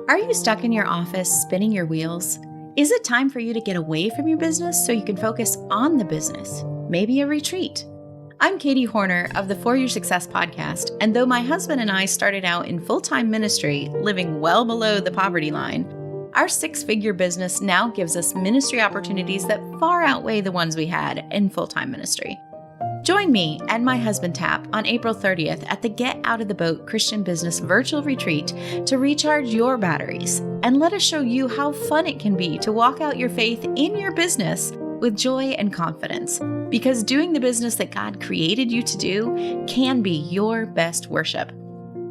Are you stuck in your office spinning your wheels? Is it time for you to get away from your business so you can focus on the business? Maybe a retreat. I'm Katie Horner of the For Your Success podcast, and though my husband and I started out in full-time ministry, living well below the poverty line, our six-figure business now gives us ministry opportunities that far outweigh the ones we had in full-time ministry. Join me and my husband Tap on April 30th at the Get Out of the Boat Christian Business Virtual Retreat to recharge your batteries, and let us show you how fun it can be to walk out your faith in your business with joy and confidence, because doing the business that God created you to do can be your best worship.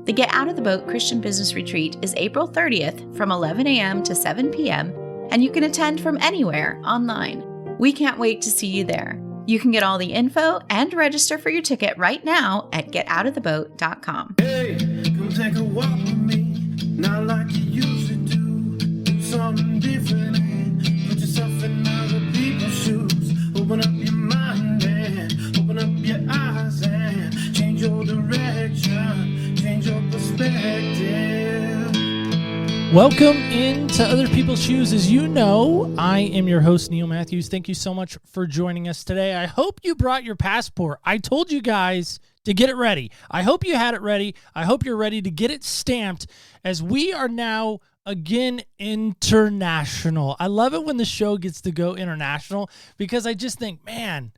The Get Out of the Boat Christian Business Retreat is April 30th from 11 a.m. to 7 p.m., and you can attend from anywhere online. We can't wait to see you there. You can get all the info and register for your ticket right now at getoutoftheboat.com. Hey, come take a walk with me, not like you used to do. Do something different and put yourself in other people's shoes. Open up your mind and open up your eyes and change your direction, change your perspective. Welcome into Other People's Shoes. As you know, I am your host, Neil Matthews. Thank you so much for joining us today. I hope you brought your passport. I told you guys to get it ready. I hope you had it ready. I hope you're ready to get it stamped, as we are now again international. I love it when the show gets to go international, because I just think, man,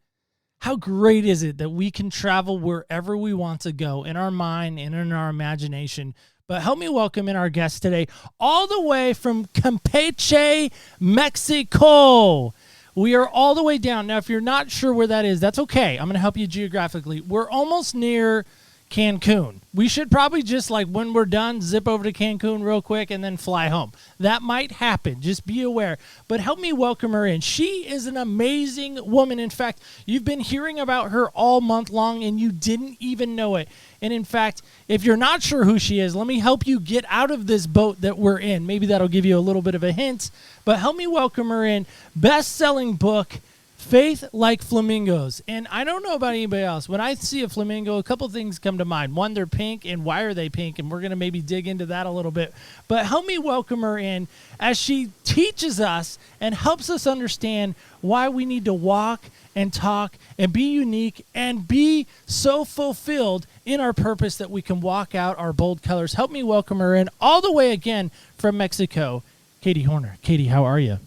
how great is it that we can travel wherever we want to go in our mind and in our imagination. But help me welcome in our guest today, all the way from Campeche, Mexico. We are all the way down. Now, if you're not sure where that is, that's okay. I'm going to help you geographically. We're almost near Cancun. We should probably just, like, when we're done, zip over to Cancun real quick and then fly home. That might happen. Just be aware. But help me welcome her in. She is an amazing woman. In fact, you've been hearing about her all month long, and you didn't even know it. And in fact, if you're not sure who she is, let me help you get out of this boat that we're in. Maybe that'll give you a little bit of a hint. But help me welcome her in. Best-selling book, Faith Like Flamingos. And I don't know about anybody else. When I see a flamingo, a couple things come to mind. One, they're pink, and why are they pink? And we're going to maybe dig into that a little bit. But help me welcome her in as she teaches us and helps us understand why we need to walk and talk and be unique and be so fulfilled in our purpose that we can walk out our bold colors. Help me welcome her in all the way again from Mexico, Katie Horner. Katie, how are you?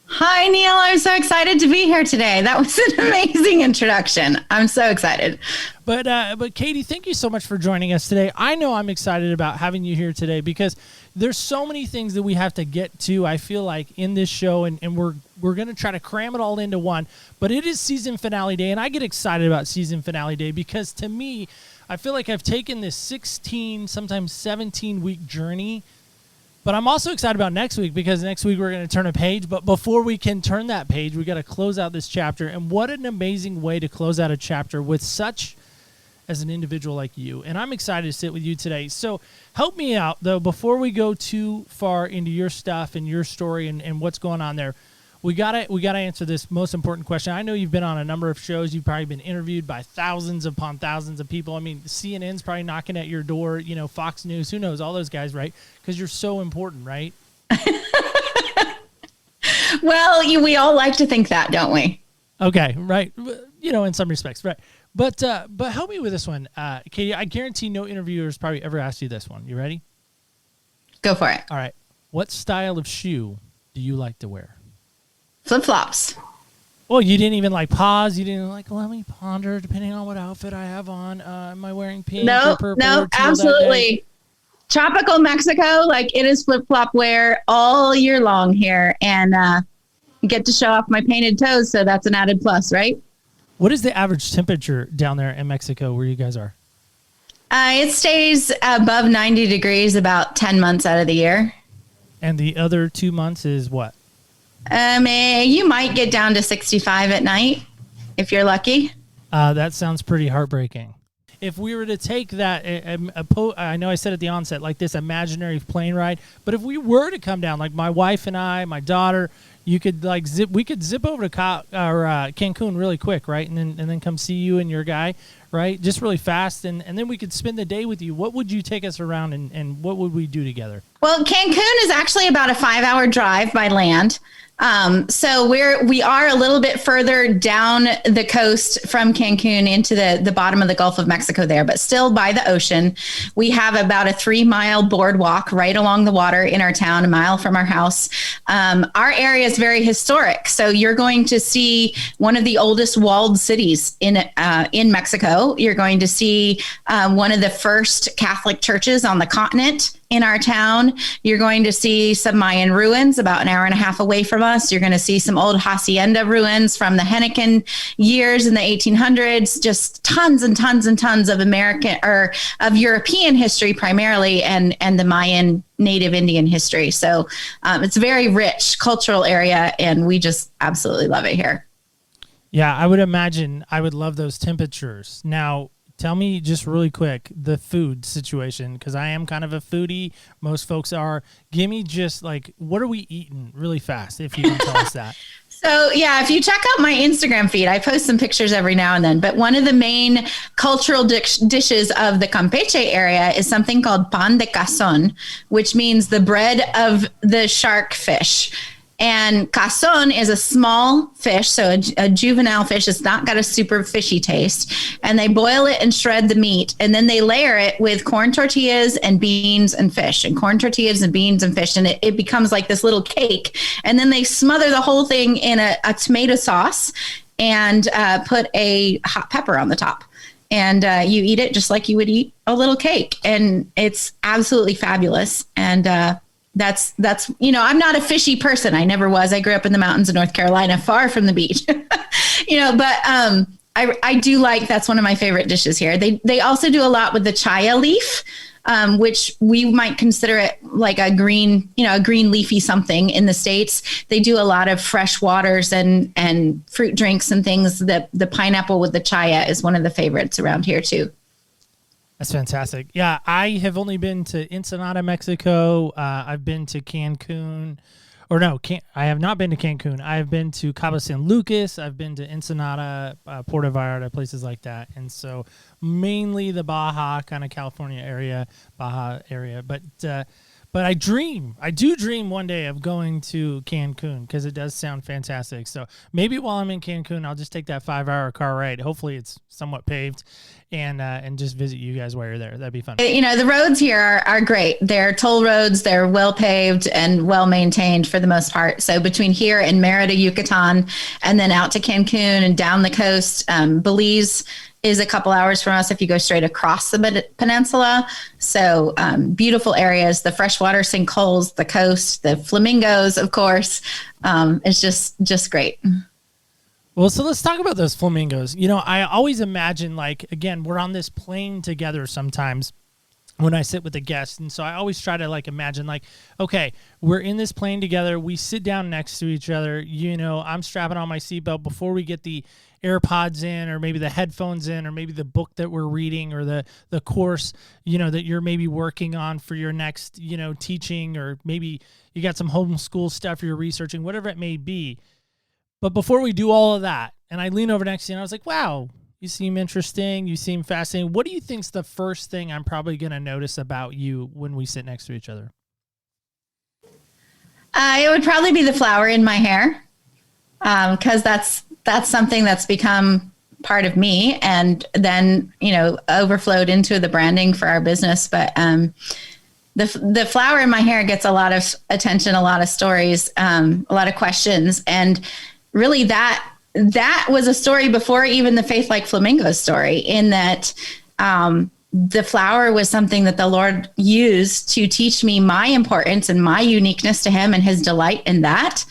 Hi, Neil. I'm so excited to be here today. That was an amazing introduction. I'm so excited. But Katie, thank you so much for joining us today. I know I'm excited about having you here today because there's so many things that we have to get to, I feel like, in this show, and we're going to try to cram it all into one. But it is season finale day, and I get excited about season finale day because, to me, I feel like I've taken this 16, sometimes 17-week journey. But I'm also excited about next week, because next week we're going to turn a page. But before we can turn that page, we got to close out this chapter. And what an amazing way to close out a chapter with such as an individual like you. And I'm excited to sit with you today. So help me out, though, before we go too far into your stuff and your story and what's going on there. We gotta answer this most important question. I know you've been on a number of shows. You've probably been interviewed by thousands upon thousands of people. I mean, CNN's probably knocking at your door, Fox News, who knows, all those guys, right? Because you're so important, right? Well, we all like to think that, don't we? Okay, right. In some respects, right. But help me with this one. Katie, I guarantee no interviewers probably ever asked you this one. You ready? Go for it. All right. What style of shoe do you like to wear? Flip-flops. Oh, you didn't even pause. You didn't let me ponder depending on what outfit I have on. Am I wearing pink or purple? No, absolutely. Tropical Mexico, it is flip-flop wear all year long here, and get to show off my painted toes, so that's an added plus, right? What is the average temperature down there in Mexico where you guys are? It stays above 90 degrees about 10 months out of the year. And the other 2 months is what? You might get down to 65 at night if you're lucky. That sounds pretty heartbreaking. If we were to take that, I know I said at the onset, this imaginary plane ride, but if we were to come down, my wife and I, my daughter, we could zip over to Cancun really quick, right? And then come see you and your guy, right? Just really fast. And then we could spend the day with you. What would you take us around and what would we do together? Well, Cancun is actually about a 5-hour drive by land. So we are a little bit further down the coast from Cancun into the bottom of the Gulf of Mexico there, but still by the ocean. We have about a 3-mile boardwalk right along the water in our town, a mile from our house. Our area is very historic. So you're going to see one of the oldest walled cities in Mexico. You're going to see one of the first Catholic churches on the continent in our town. You're going to see some Mayan ruins about an hour and a half away from us. You're going to see some old hacienda ruins from the Henneken years in the 1800s, just tons and tons and tons of American or of European history primarily, and the Mayan Native Indian history. So it's a very rich cultural area, and we just absolutely love it here. Yeah, I would imagine I would love those temperatures. Now, tell me just really quick, the food situation, because I am kind of a foodie. Most folks are. Give me just like, what are we eating really fast, if you can tell us that. So, yeah, if you check out my Instagram feed, I post some pictures every now and then. But one of the main cultural dishes of the Campeche area is something called pan de cazón, which means the bread of the shark fish. And cazón is a small fish, so a juvenile fish. It's not got a super fishy taste. And they boil it and shred the meat. And then they layer it with corn tortillas and beans and fish, and corn tortillas and beans and fish. And it becomes like this little cake. And then they smother the whole thing in a tomato sauce and put a hot pepper on the top. And you eat it just like you would eat a little cake. And it's absolutely fabulous. And that's I'm not a fishy person. I never was. I grew up in the mountains of North Carolina, far from the beach. But I do like, that's one of my favorite dishes here. They also do a lot with the chaya leaf, which we might consider it like a green leafy something in the States. They do a lot of fresh waters and fruit drinks and things. The pineapple with the chaya is one of the favorites around here too. That's fantastic. Yeah, I have only been to Ensenada, Mexico. I've been to Cancun. I have not been to Cancun. I have been to Cabo San Lucas. I've been to Ensenada, Puerto Vallarta, places like that. And so mainly the Baja, kind of California area, Baja area. But I do dream one day of going to Cancun, because it does sound fantastic. So maybe while I'm in Cancun, I'll just take that 5-hour car ride. Hopefully it's somewhat paved, and just visit you guys while you're there. That'd be fun. The roads here are great. They're toll roads. They're well paved and well maintained for the most part. So between here and Merida, Yucatan, and then out to Cancun and down the coast, Belize is a couple hours from us if you go straight across the peninsula. So beautiful areas, the freshwater sinkholes, the coast, the flamingos, of course. It's just great. Well, so let's talk about those flamingos. I always imagine, like, again, we're on this plane together sometimes when I sit with a guest. And so I always try to imagine okay, we're in this plane together. We sit down next to each other. I'm strapping on my seatbelt before we get the AirPods in, or maybe the headphones in, or maybe the book that we're reading, or the course, that you're maybe working on for your next, teaching, or maybe you got some homeschool stuff you're researching, whatever it may be. But before we do all of that, and I lean over next to you and I was like, wow, you seem interesting. You seem fascinating. What do you think's the first thing I'm probably going to notice about you when we sit next to each other? It would probably be the flower in my hair, because that's something that's become part of me, and then overflowed into the branding for our business. But the flower in my hair gets a lot of attention, a lot of stories, a lot of questions, and really that was a story before even the Faith Like Flamingos story, in that the flower was something that the Lord used to teach me my importance and my uniqueness to him, and his delight in that,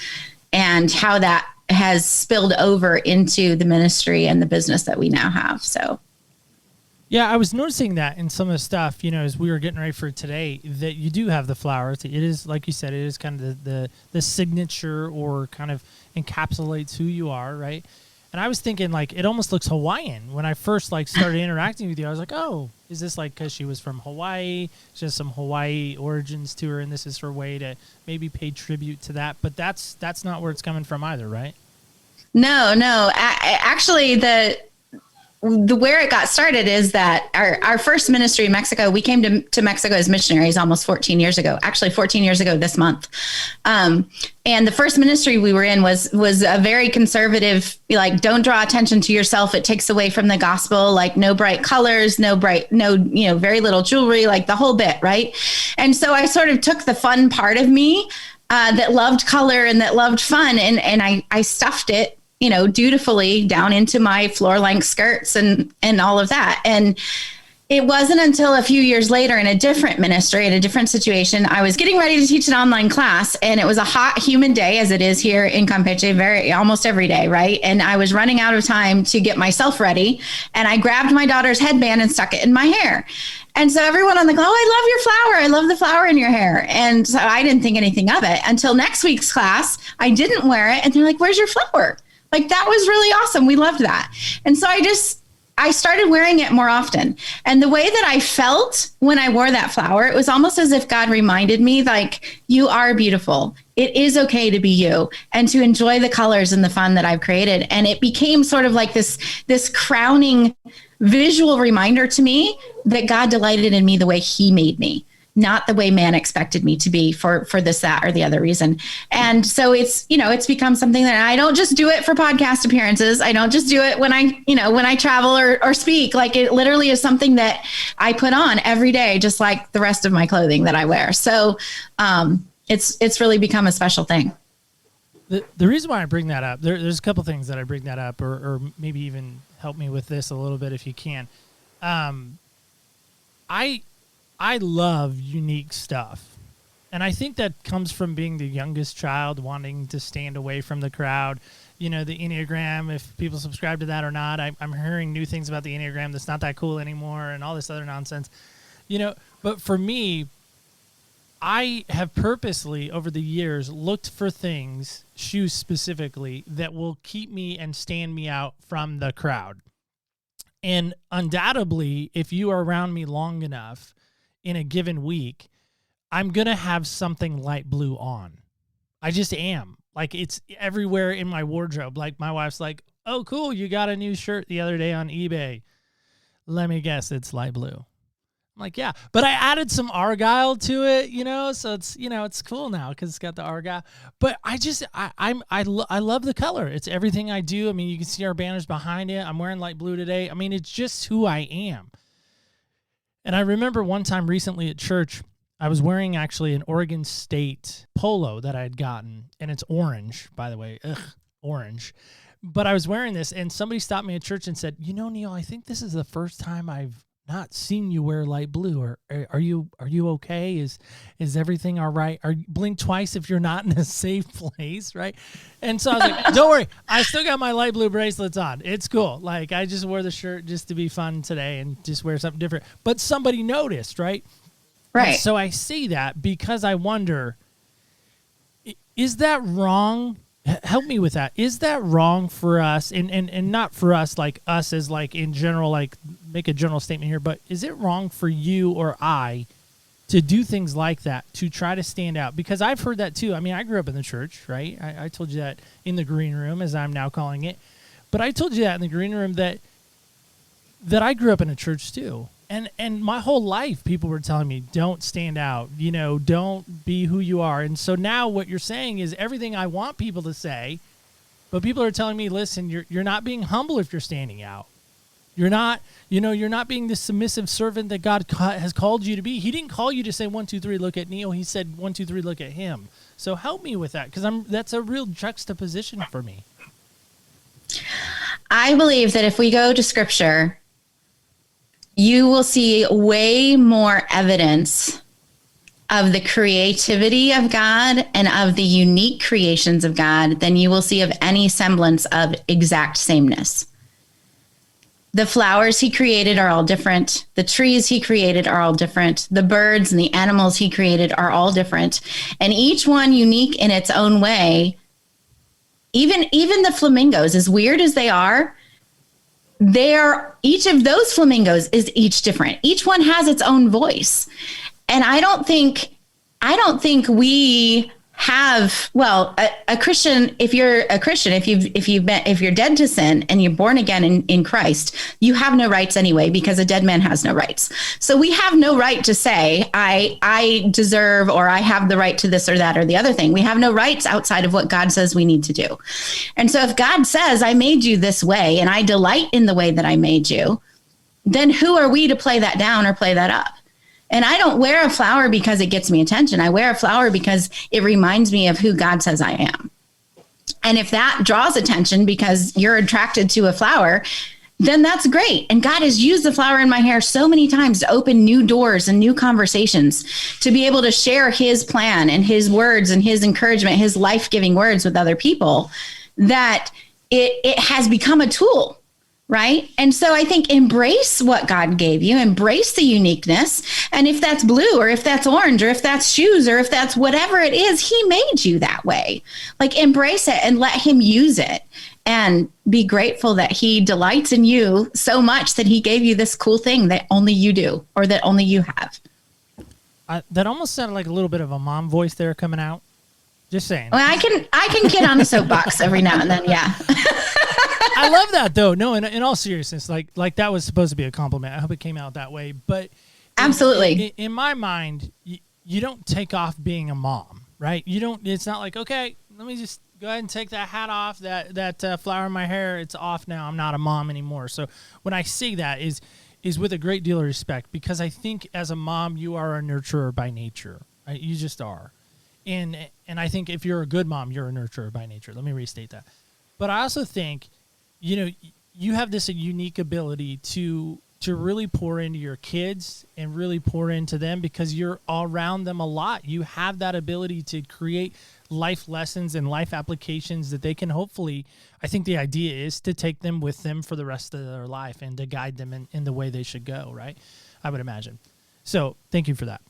and how that has spilled over into the ministry and the business that we now have. So, yeah, I was noticing that in some of the stuff, as we were getting ready for today, that you do have the flowers. It is, like you said, it is kind of the signature, or kind of encapsulates who you are, right? And I was thinking, it almost looks Hawaiian. When I first started interacting with you, I was like, oh, is this because she was from Hawaii? Just some Hawaii origins to her, and this is her way to maybe pay tribute to that. But that's not where it's coming from either, right? No. Actually, where it got started is that our first ministry in Mexico, we came to Mexico as missionaries almost 14 years ago, actually 14 years ago this month. And the first ministry we were in was a very conservative, like, don't draw attention to yourself. It takes away from the gospel, like no bright colors, very little jewelry, like the whole bit. Right. And so I sort of took the fun part of me that loved color and that loved fun. And I stuffed it, dutifully down into my floor length skirts and all of that. And it wasn't until a few years later in a different ministry, in a different situation, I was getting ready to teach an online class, and it was a hot, humid day, as it is here in Campeche, almost every day, right? And I was running out of time to get myself ready, and I grabbed my daughter's headband and stuck it in my hair. And so everyone on the call, I love your flower. I love the flower in your hair. And so I didn't think anything of it until next week's class. I didn't wear it, and they're like, "Where's your flower?" Like, that was really awesome. We loved that. And so I started wearing it more often. And the way that I felt when I wore that flower, it was almost as if God reminded me, like, you are beautiful. It is okay to be you and to enjoy the colors and the fun that I've created. And it became sort of like this crowning visual reminder to me that God delighted in me the way he made me, not the way man expected me to be for this, that, or the other reason. And so it's become something that I don't just do it for podcast appearances. I don't just do it when I travel or speak. Like, it literally is something that I put on every day, just like the rest of my clothing that I wear. So it's really become a special thing. The reason why I bring that up, there's a couple things that I bring that up, or maybe even help me with this a little bit if you can. I love unique stuff. And I think that comes from being the youngest child, wanting to stand away from the crowd. The Enneagram, if people subscribe to that or not, I'm hearing new things about the Enneagram that's not that cool anymore and all this other nonsense. But for me, I have purposely over the years looked for things, shoes specifically, that will keep me and stand me out from the crowd. And undoubtedly, if you are around me long enough, in a given week, I'm going to have something light blue on. I just am. Like, it's everywhere in my wardrobe. Like, my wife's like, "Oh, cool, you got a new shirt the other day on eBay. Let me guess, it's light blue." I'm like, "Yeah." But I added some Argyle to it, so it's, it's cool now because it's got the Argyle. But I love the color. It's everything I do. I mean, you can see our banners behind it. I'm wearing light blue today. I mean, it's just who I am. And I remember one time recently at church, I was wearing actually an Oregon State polo that I had gotten, and it's orange, by the way. Orange. But I was wearing this, and somebody stopped me at church and said, "Neil, I think this is the first time I've not seen you wear light blue. Or are you okay? Is everything all right? Blink twice if you're not in a safe place," right? And so I was like, "Don't worry, I still got my light blue bracelets on. It's cool. Like, I just wore the shirt just to be fun today and just wear something different." But somebody noticed, right? Right. And so I say that because I wonder, is that wrong? Help me with that. Is that wrong for us? And not for us, like us as like in general, like make a general statement here, but is it wrong for you or I to do things like that, to try to stand out? Because I've heard that too. I mean, I grew up in the church, right? I told you that in the green room, as I'm now calling it. But I told you that in the green room that I grew up in a church too. And my whole life, people were telling me, don't stand out, don't be who you are. And so now what you're saying is everything I want people to say, but people are telling me, listen, you're not being humble if you're standing out. You're not being the submissive servant that God has called you to be. He didn't call you to say 1, 2, 3, look at Neil. He said 1, 2, 3, look at him. So help me with that, because that's a real juxtaposition for me. I believe that if we go to Scripture, you will see way more evidence of the creativity of God and of the unique creations of God than you will see of any semblance of exact sameness. The flowers he created are all different. The trees he created are all different. The birds and the animals he created are all different. And each one unique in its own way. Even the flamingos, as weird as they are, each of those flamingos is each different. Each one has its own voice. And I don't think we have, well, a Christian, if you're a Christian, if you're dead to sin and you're born again in Christ, you have no rights anyway, because a dead man has no rights. So we have no right to say, I deserve, or I have the right to this or that or the other thing. We have no rights outside of what God says we need to do. And so if God says, I made you this way and I delight in the way that I made you, then who are we to play that down or play that up? And I don't wear a flower because it gets me attention. I wear a flower because it reminds me of who God says I am. And if that draws attention because you're attracted to a flower, then that's great. And God has used the flower in my hair so many times to open new doors and new conversations, to be able to share his plan and his words and his encouragement, his life-giving words with other people, that it has become a tool. Right. And so I think embrace what God gave you, embrace the uniqueness. And if that's blue, or if that's orange, or if that's shoes, or if that's whatever it is, he made you that way. Like, embrace it and let him use it, and be grateful that he delights in you so much that he gave you this cool thing that only you do, or that only you have. That almost sounded like a little bit of a mom voice there coming out. Just saying. Well, I can get on a soapbox every now and then. Yeah. I love that though. No, in all seriousness, like that was supposed to be a compliment. I hope it came out that way. But absolutely, in my mind, you don't take off being a mom, right? You don't. It's not like, okay, let me just go ahead and take that hat off, that flower in my hair. It's off now. I'm not a mom anymore. So when I say that is with a great deal of respect, because I think as a mom, you are a nurturer by nature. Right? You just are. And I think if you're a good mom, you're a nurturer by nature. Let me restate that. But I also think, you have this unique ability to really pour into your kids and really pour into them, because you're around them a lot. You have that ability to create life lessons and life applications that they can hopefully, I think the idea is to take them with them for the rest of their life and to guide them in the way they should go, right? I would imagine. So thank you for that.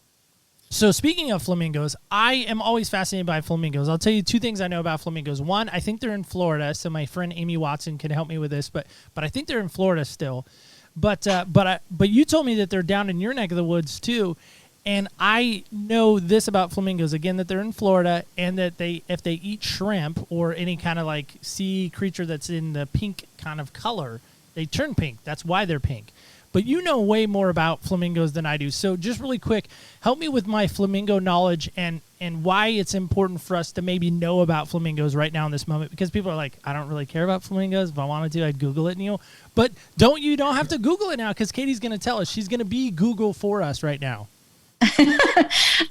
So speaking of flamingos, I am always fascinated by flamingos. I'll tell you two things I know about flamingos. One, I think they're in Florida, so my friend Amy Watson can help me with this, but I think they're in Florida still. But you told me that they're down in your neck of the woods too, and I know this about flamingos again, that they're in Florida, and that if they eat shrimp or any kind of like sea creature that's in the pink kind of color, they turn pink. That's why they're pink. But you know way more about flamingos than I do. So just really quick, help me with my flamingo knowledge and why it's important for us to maybe know about flamingos right now in this moment. Because people are like, I don't really care about flamingos. If I wanted to, I'd Google it, Neil. But you don't have to Google it now, because Katie's going to tell us. She's going to be Google for us right now.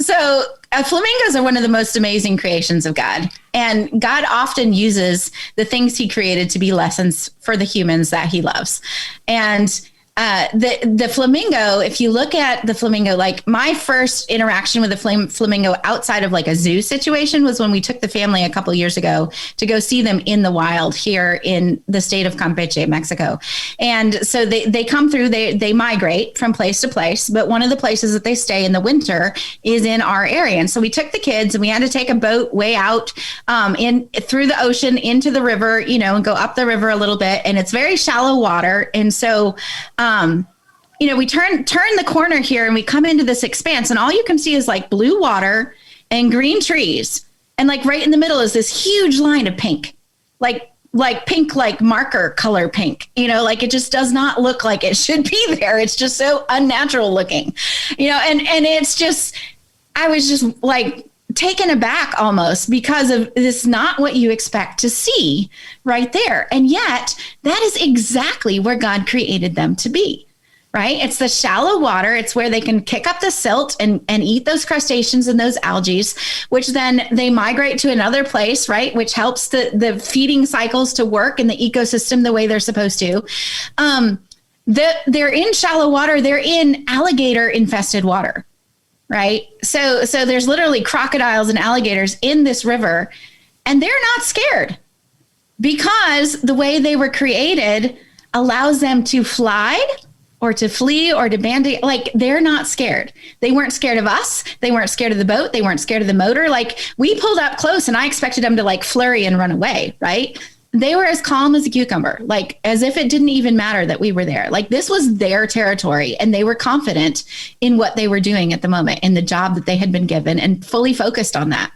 So flamingos are one of the most amazing creations of God. And God often uses the things he created to be lessons for the humans that he loves. And the flamingo, if you look at the flamingo, like my first interaction with a flamingo outside of like a zoo situation was when we took the family a couple of years ago to go see them in the wild here in the state of Campeche, Mexico. And so they come through, they migrate from place to place, but one of the places that they stay in the winter is in our area. And so we took the kids and we had to take a boat way out through the ocean into the river, and go up the river a little bit. And it's very shallow water. And so we turn the corner here and we come into this expanse, and all you can see is like blue water and green trees. And like right in the middle is this huge line of pink, like pink, like marker color pink, like it just does not look like it should be there. It's just so unnatural looking, and it's just, I was just like taken aback almost, because of this, not what you expect to see right there. And yet that is exactly where God created them to be, right? It's the shallow water. It's where they can kick up the silt and eat those crustaceans and those algae, which then they migrate to another place, right? Which helps the feeding cycles to work in the ecosystem the way they're supposed to. They're in shallow water. They're in alligator infested water. Right. So there's literally crocodiles and alligators in this river, and they're not scared, because the way they were created allows them to fly or to flee or to bandy. Like, they're not scared. They weren't scared of us. They weren't scared of the boat. They weren't scared of the motor. Like, we pulled up close and I expected them to like flurry and run away. Right. They were as calm as a cucumber, like as if it didn't even matter that we were there. Like, this was their territory, and they were confident in what they were doing at the moment, in the job that they had been given, and fully focused on that.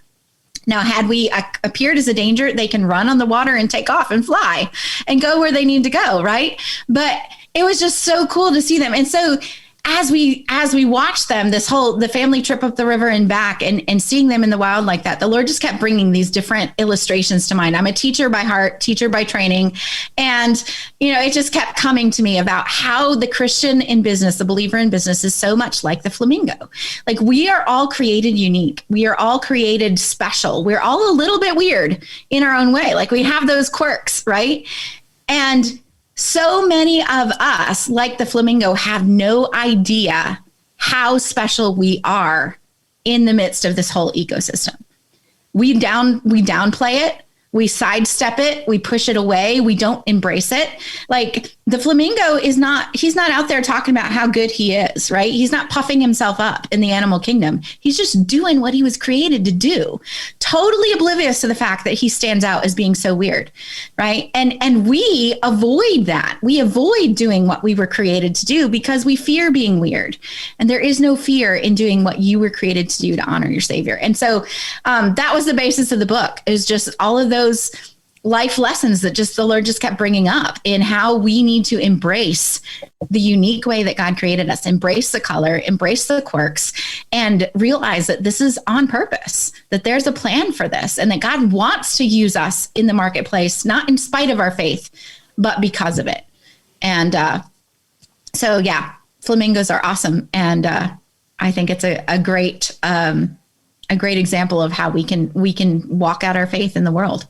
Now, had we appeared as a danger, they can run on the water and take off and fly and go where they need to go, right? But it was just so cool to see them. And so as we watched them, the family trip up the river and back and seeing them in the wild like that, the Lord just kept bringing these different illustrations to mind. I'm a teacher by heart, teacher by training. And, it just kept coming to me about how the Christian in business, the believer in business, is so much like the flamingo. Like, we are all created unique. We are all created special. We're all a little bit weird in our own way. Like, we have those quirks, right? And so many of us, like the flamingo, have no idea how special we are in the midst of this whole ecosystem. We downplay it. We sidestep it. We push it away. We don't embrace it. Like, the flamingo he's not out there talking about how good he is, right? He's not puffing himself up in the animal kingdom. He's just doing what he was created to do, totally oblivious to the fact that he stands out as being so weird, right? And we avoid that. We avoid doing what we were created to do because we fear being weird. And there is no fear in doing what you were created to do to honor your Savior. And so that was the basis of the book, is just all of those life lessons that just the Lord just kept bringing up in how we need to embrace the unique way that God created us, embrace the color, embrace the quirks, and realize that this is on purpose, that there's a plan for this, and that God wants to use us in the marketplace, not in spite of our faith, but because of it. And so, yeah, flamingos are awesome. And I think it's a great example of how we can walk out our faith in the world.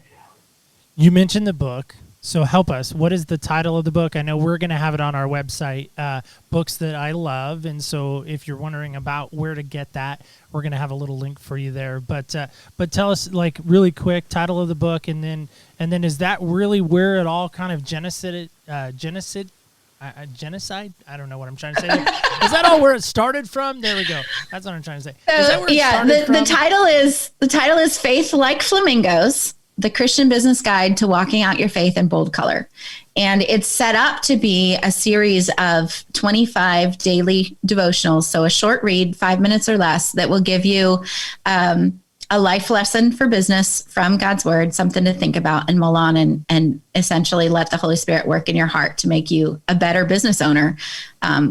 You mentioned the book, so help us. What is the title of the book? I know we're going to have it on our website, Books That I Love, and so if you're wondering about where to get that, we're going to have a little link for you there. But tell us, like, really quick, title of the book, and then is that really where it all kind of genocide? I don't know what I'm trying to say. Is that all where it started from? There we go. That's what I'm trying to say. So, the title is Faith Like Flamingos: The Christian Business Guide to Walking Out Your Faith in Bold Color. And it's set up to be a series of 25 daily devotionals. So a short read, 5 minutes or less, that will give you a life lesson for business from God's word, something to think about and mull on, and essentially let the Holy Spirit work in your heart to make you a better business owner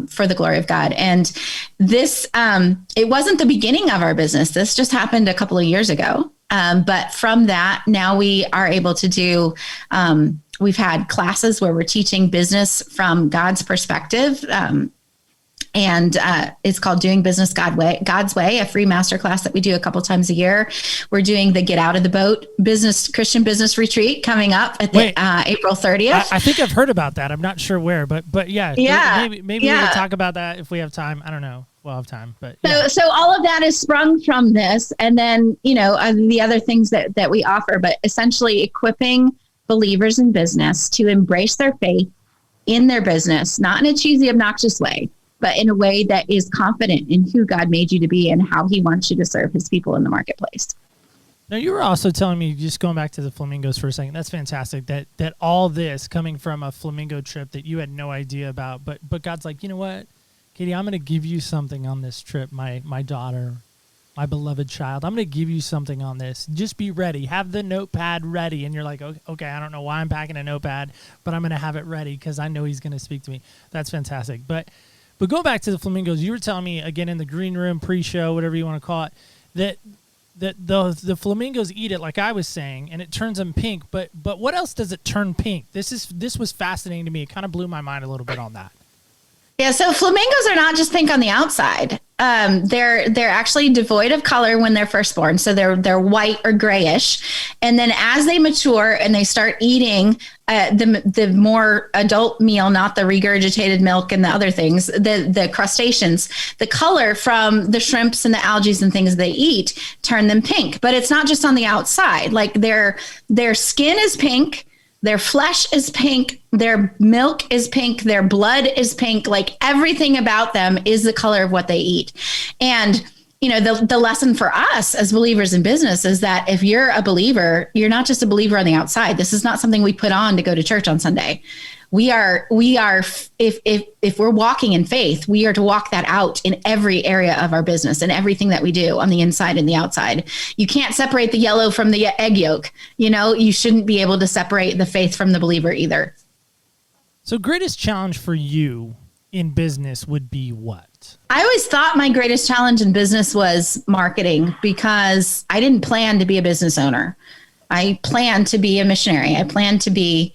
for the glory of God. And this, it wasn't the beginning of our business. This just happened a couple of years ago. But from that, now we are able to do, we've had classes where we're teaching business from God's perspective. And it's called Doing Business God's Way, a free masterclass that we do a couple times a year. We're doing the Get Out of the Boat Christian business retreat coming up at April 30th. I think I've heard about that. I'm not sure where, but yeah. Maybe we can talk about that if we have time. I don't know. We'll have time, but yeah. So all of that is sprung from this, and then the other things that we offer, but essentially equipping believers in business to embrace their faith in their business, not in a cheesy, obnoxious way, but in a way that is confident in who God made you to be and how He wants you to serve His people in the marketplace. Now, you were also telling me, just going back to the flamingos for a second, that's fantastic, that all this coming from a flamingo trip that you had no idea about, but God's like, you know what, Katie, I'm going to give you something on this trip, my daughter, my beloved child. I'm going to give you something on this. Just be ready. Have the notepad ready. And you're like, okay, I don't know why I'm packing a notepad, but I'm going to have it ready because I know He's going to speak to me. That's fantastic. But going back to the flamingos, you were telling me, again, in the green room pre-show, whatever you want to call it, that the flamingos eat it, like I was saying, and it turns them pink. But what else does it turn pink? This was fascinating to me. It kind of blew my mind a little bit on that. Yeah, so flamingos are not just pink on the outside. They're actually devoid of color when they're first born. So they're white or grayish. And then as they mature and they start eating the more adult meal, not the regurgitated milk and the other things, the crustaceans, the color from the shrimps and the algae and things they eat turn them pink. But it's not just on the outside. Like their skin is pink. Their flesh is pink, their milk is pink, their blood is pink, like everything about them is the color of what they eat. And, the lesson for us as believers in business is that if you're a believer, you're not just a believer on the outside. This is not something we put on to go to church on Sunday. we are if we're walking in faith, we are to walk that out in every area of our business and everything that we do on the inside and the outside. You can't separate the yellow from the egg yolk. You shouldn't be able to separate the faith from the believer either. So greatest challenge for you in business would be what? I always thought my greatest challenge in business was marketing, because I didn't plan to be a business owner. I planned to be a missionary. I planned to be,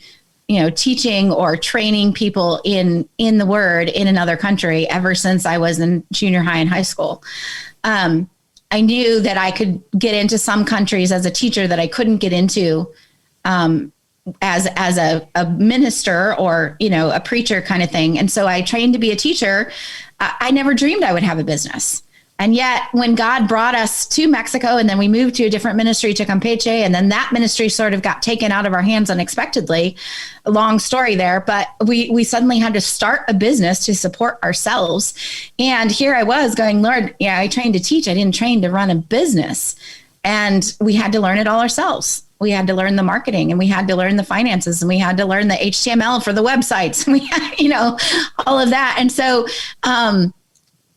teaching or training people in the word in another country ever since I was in junior high and high school. I knew that I could get into some countries as a teacher that I couldn't get into as a minister or, a preacher kind of thing. And so I trained to be a teacher. I never dreamed I would have a business. And yet when God brought us to Mexico, and then we moved to a different ministry to Campeche, and then that ministry sort of got taken out of our hands unexpectedly, a long story there, but we suddenly had to start a business to support ourselves. And here I was going, Lord, I trained to teach. I didn't train to run a business. And we had to learn it all ourselves. We had to learn the marketing, and we had to learn the finances, and we had to learn the HTML for the websites. We had, all of that. And so,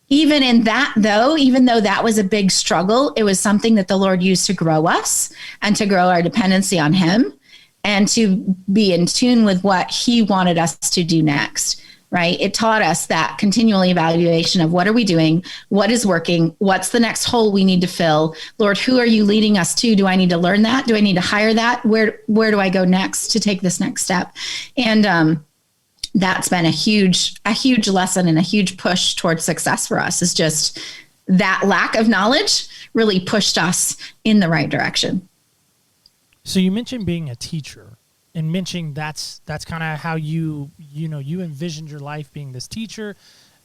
even in that, though, even though that was a big struggle, it was something that the Lord used to grow us and to grow our dependency on him and to be in tune with what he wanted us to do next, right? It taught us that continual evaluation of what are we doing? What is working? What's the next hole we need to fill? Lord, who are you leading us to? Do I need to learn that? Do I need to hire that? Where do I go next to take this next step? And, that's been a huge lesson and a huge push towards success for us, is just that lack of knowledge really pushed us in the right direction. So you mentioned being a teacher, and mentioning that's kind of how you envisioned your life, being this teacher.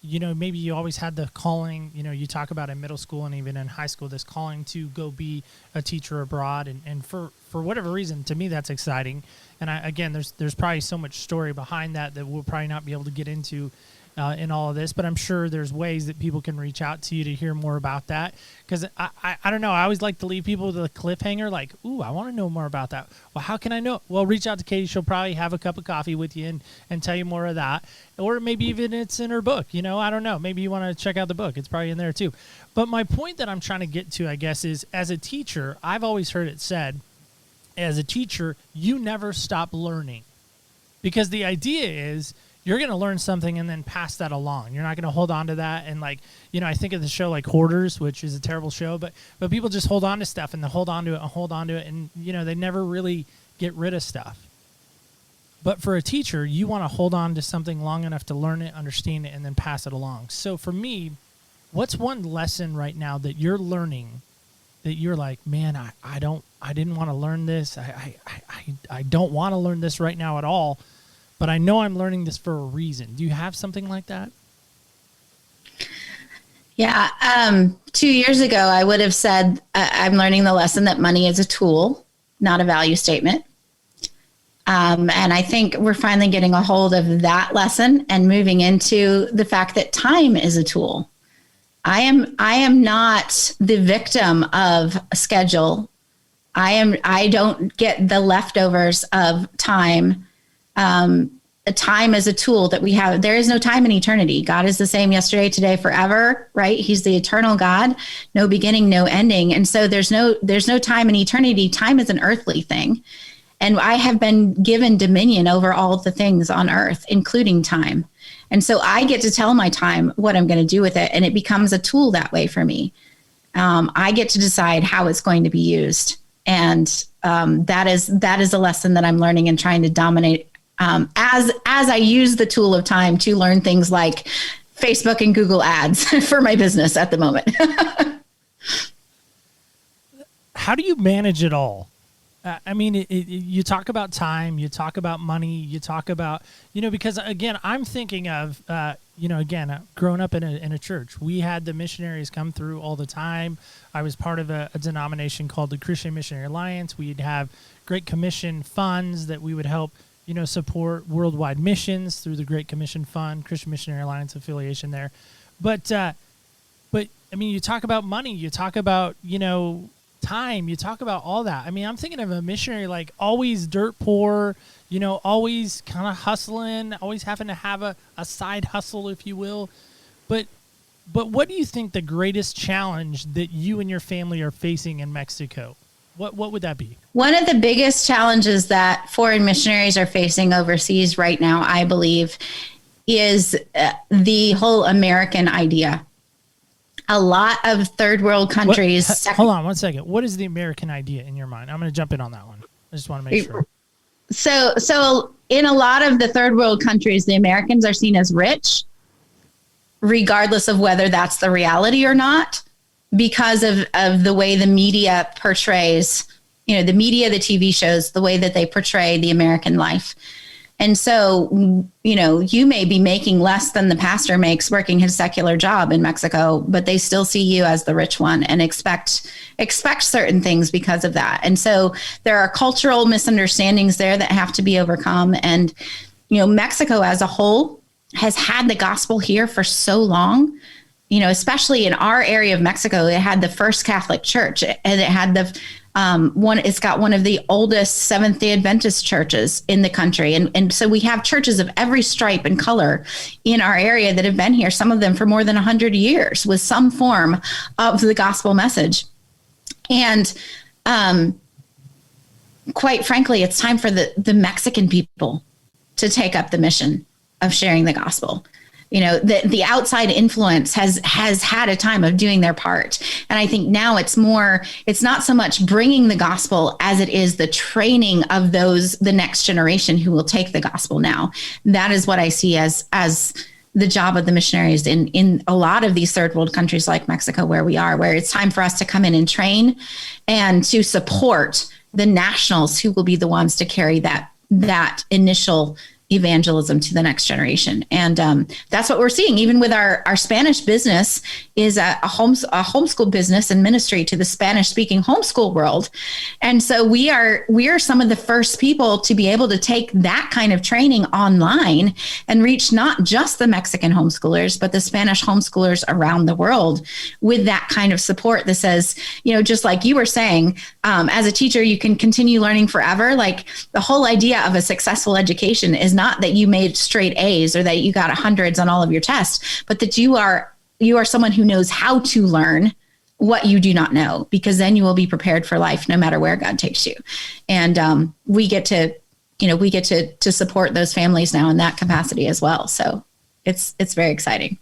Maybe you always had the calling, you talk about in middle school and even in high school, this calling to go be a teacher abroad. And for whatever reason, to me, that's exciting. And there's probably so much story behind that we'll probably not be able to get into in all of this, but I'm sure there's ways that people can reach out to you to hear more about that. Because I don't know, I always like to leave people with a cliffhanger, like, ooh, I want to know more about that. Well, how can I know? Well, reach out to Katie. She'll probably have a cup of coffee with you and tell you more of that. Or maybe even it's in her book, I don't know. Maybe you want to check out the book. It's probably in there too. But my point that I'm trying to get to, I guess, is as a teacher, I've always heard it said, as a teacher, you never stop learning. Because the idea is you're going to learn something and then pass that along. You're not going to hold on to that. And I think of the show like Hoarders, which is a terrible show, but people just hold on to stuff and they hold on to it and hold on to it. And, they never really get rid of stuff. But for a teacher, you want to hold on to something long enough to learn it, understand it, and then pass it along. So for me, what's one lesson right now that you're learning that you're like, man, I didn't want to learn this. I don't want to learn this right now at all, but I know I'm learning this for a reason. Do you have something like that? Yeah. 2 years ago, I would have said, I'm learning the lesson that money is a tool, not a value statement. And I think we're finally getting a hold of that lesson and moving into the fact that time is a tool. I am not the victim of a schedule. I don't get the leftovers of time. Time is a tool that we have. There is no time in eternity. God is the same yesterday, today, forever, right? He's the eternal God, no beginning, no ending. And so there's no time in eternity. Time is an earthly thing. And I have been given dominion over all of the things on earth, including time. And so I get to tell my time what I'm going to do with it. And it becomes a tool that way for me. I get to decide how it's going to be used. And that is a lesson that I'm learning and trying to dominate as I use the tool of time to learn things like Facebook and Google ads for my business at the moment. How do you manage it all? You talk about time, you talk about money, you talk about, because again, I'm thinking of, growing up in a church, we had the missionaries come through all the time. I was part of a denomination called the Christian Missionary Alliance. We'd have Great Commission funds that we would help, support worldwide missions through the Great Commission Fund, Christian Missionary Alliance affiliation there. But you talk about money, you talk about, time. You talk about all that. I mean, I'm thinking of a missionary like always dirt poor, always kind of hustling, always having to have a side hustle, if you will. But what do you think the greatest challenge that you and your family are facing in Mexico? What would that be? One of the biggest challenges that foreign missionaries are facing overseas right now, I believe, is the whole American idea. A lot of third world countries. Hold on 1 second. What is the American idea in your mind? I'm going to jump in on that one. I just want to make sure. So in a lot of the third world countries, the Americans are seen as rich, regardless of whether that's the reality or not, because of the way the media portrays, the media, the TV shows, the way that they portray the American life. And so, you may be making less than the pastor makes working his secular job in Mexico, but they still see you as the rich one and expect certain things because of that. And so there are cultural misunderstandings there that have to be overcome. And, Mexico as a whole has had the gospel here for so long, especially in our area of Mexico. It had the first Catholic church, and it had it's got one of the oldest Seventh-day Adventist churches in the country. And so we have churches of every stripe and color in our area that have been here, some of them for more than 100 years, with some form of the gospel message. And quite frankly, it's time for the Mexican people to take up the mission of sharing the gospel. The outside influence has had a time of doing their part. And I think now it's not so much bringing the gospel as it is the training of the next generation who will take the gospel now. That is what I see as the job of the missionaries in a lot of these third world countries like Mexico, where it's time for us to come in and train and to support the nationals who will be the ones to carry that initial evangelism to the next generation. And that's what we're seeing. Even with our Spanish business is a homeschool business and ministry to the Spanish speaking homeschool world. And so we are some of the first people to be able to take that kind of training online and reach not just the Mexican homeschoolers, but the Spanish homeschoolers around the world with that kind of support that says, just like you were saying, as a teacher, you can continue learning forever. Like the whole idea of a successful education is not that you made straight A's or that you got hundreds on all of your tests, but that you are someone who knows how to learn what you do not know, because then you will be prepared for life no matter where God takes you. And we get to support those families now in that capacity as well. So it's very exciting.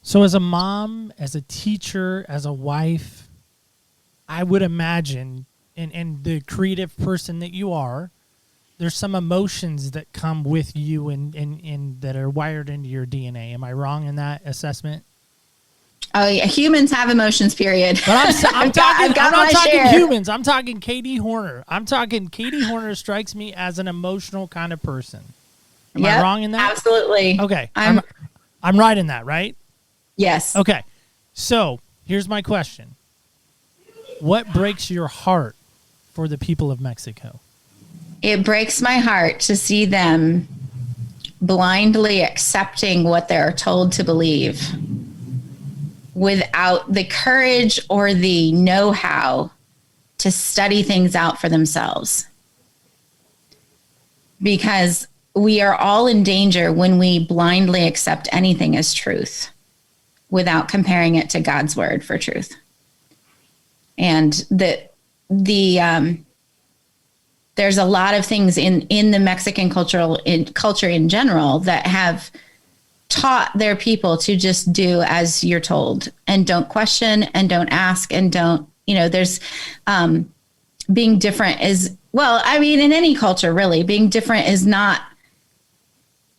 So as a mom, as a teacher, as a wife, I would imagine, and the creative person that you are, there's some emotions that come with you and that are wired into your DNA. Am I wrong in that assessment? Oh yeah, humans have emotions, period. But I'm not talking share. Humans. I'm talking Katie Horner. Katie Horner strikes me as an emotional kind of person. Am I wrong in that? Absolutely. Okay. I'm right in that, right? Yes. Okay. So here's my question. What breaks your heart for the people of Mexico? It breaks my heart to see them blindly accepting what they're told to believe without the courage or the know-how to study things out for themselves. Because we are all in danger when we blindly accept anything as truth without comparing it to God's word for truth. And there's a lot of things in the Mexican culture in general that have taught their people to just do as you're told and don't question and don't ask and don't, there's being different is, well, I mean, in any culture, really, being different is not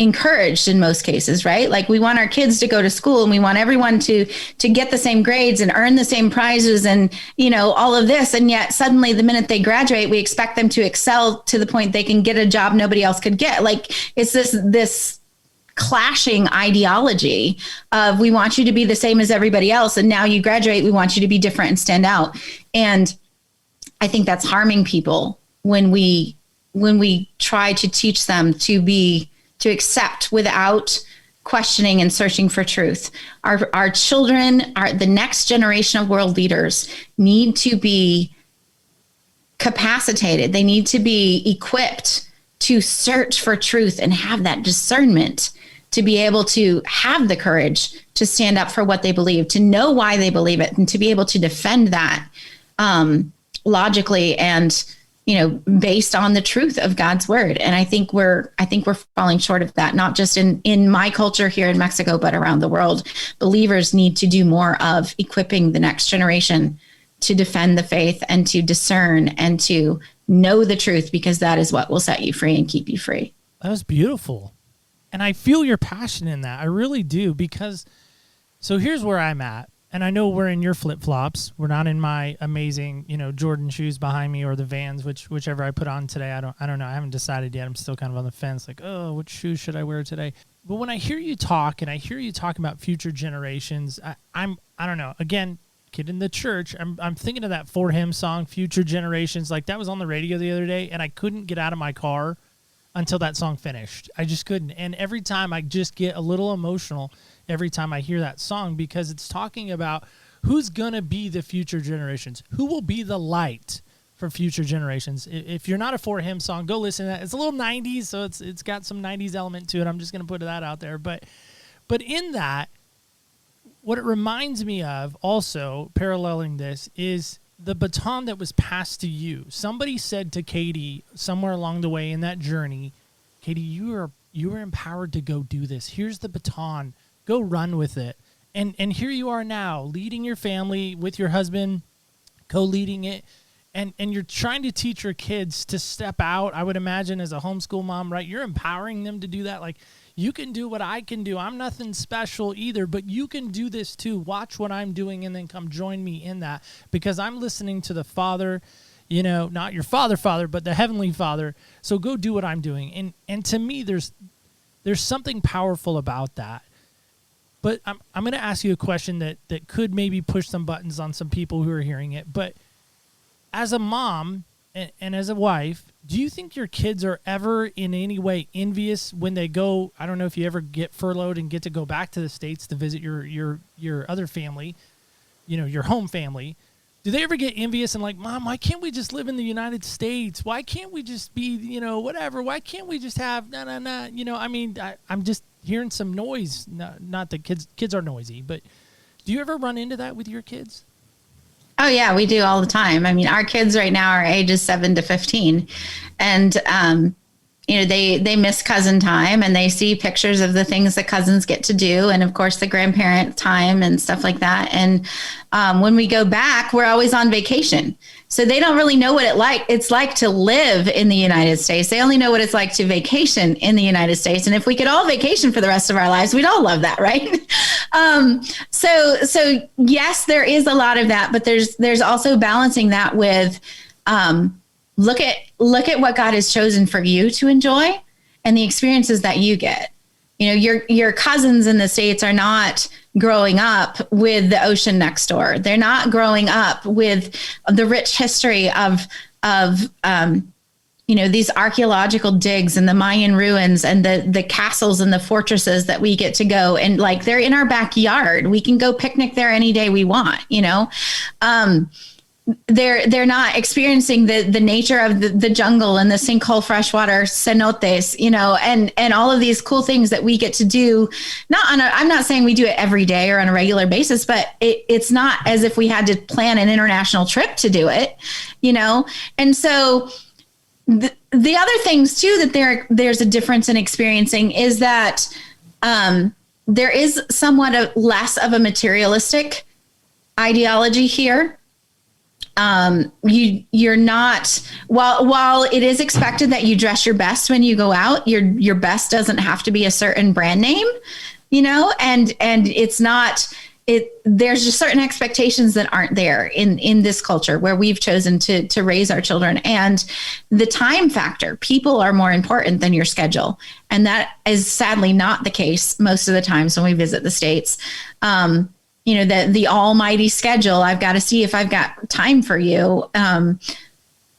encouraged in most cases, right? Like we want our kids to go to school and we want everyone to get the same grades and earn the same prizes and, all of this. And yet suddenly the minute they graduate, we expect them to excel to the point they can get a job nobody else could get. Like it's this clashing ideology of we want you to be the same as everybody else. And now you graduate, we want you to be different and stand out. And I think that's harming people when we try to teach them to accept without questioning and searching for truth. Our children, the next generation of world leaders need to be capacitated. They need to be equipped to search for truth and have that discernment to be able to have the courage to stand up for what they believe, to know why they believe it, and to be able to defend that logically and, based on the truth of God's word. And I think we're falling short of that, not just in my culture here in Mexico, but around the world. Believers need to do more of equipping the next generation to defend the faith and to discern and to know the truth, because that is what will set you free and keep you free. That was beautiful. And I feel your passion in that. I really do, because so here's where I'm at. And I know we're in your flip-flops. We're not in my amazing, Jordan shoes behind me or the Vans, whichever I put on today. I don't know. I haven't decided yet. I'm still kind of on the fence, like, oh, which shoes should I wear today? But when I hear you talk, and I hear you talking about future generations, I don't know. Again, kid in the church, I'm thinking of that For Him song, Future Generations. Like, that was on the radio the other day, and I couldn't get out of my car until that song finished. I just couldn't. And every time I just get a little emotional every time I hear that song, because it's talking about who's going to be the future generations, who will be the light for future generations. If you're not a For Him song, go listen to that. It's a little 90s, so it's got some 90s element to it. I'm just going to put that out there. But in that, what it reminds me of also, paralleling this, is the baton that was passed to you. Somebody said to Katie somewhere along the way in that journey, Katie, you were empowered to go do this. Here's the baton. Go run with it. And here you are now, leading your family with your husband, co-leading it. And you're trying to teach your kids to step out, I would imagine, as a homeschool mom, right? You're empowering them to do that. Like, you can do what I can do. I'm nothing special either, but you can do this too. Watch what I'm doing and then come join me in that, because I'm listening to the Father, not your father, but the Heavenly Father. So go do what I'm doing. And to me, there's something powerful about that. But I'm going to ask you a question that could maybe push some buttons on some people who are hearing it. But as a mom and as a wife, do you think your kids are ever in any way envious when they go? I don't know if you ever get furloughed and get to go back to the States to visit your other family, your home family. Do they ever get envious and like, Mom, why can't we just live in the United States? Why can't we just be, whatever? Why can't we just have, I'm just hearing some noise. Not that kids are noisy, but do you ever run into that with your kids? Oh yeah, we do all the time. I mean, our kids right now are ages 7 to 15, and they miss cousin time, and they see pictures of the things that cousins get to do, and of course the grandparent time and stuff like that. And when we go back, we're always on vacation, so they don't really know what it's like to live in the United States. They only know what it's like to vacation in the United States. And if we could all vacation for the rest of our lives, we'd all love that, right? So yes, there is a lot of that, but there's also balancing that with look at what God has chosen for you to enjoy and the experiences that you get. Your cousins in the States are not growing up with the ocean next door. They're not growing up with the rich history of these archaeological digs and the Mayan ruins and the castles and the fortresses that we get to go. And like, they're in our backyard. We can go picnic there any day we want, They're not experiencing the nature of the jungle and the sinkhole freshwater cenotes, and all of these cool things that we get to do. I'm not saying we do it every day or on a regular basis, but it's not as if we had to plan an international trip to do it, And so the other things too that there's a difference in experiencing is that there is somewhat less of a materialistic ideology here. You're not, while it is expected that you dress your best when you go out, your best doesn't have to be a certain brand name, and it's not, there's just certain expectations that aren't there in this culture where we've chosen to raise our children. And the time factor, people are more important than your schedule. And that is sadly not the case most of the times when we visit the States. The almighty schedule, I've got to see if I've got time for you.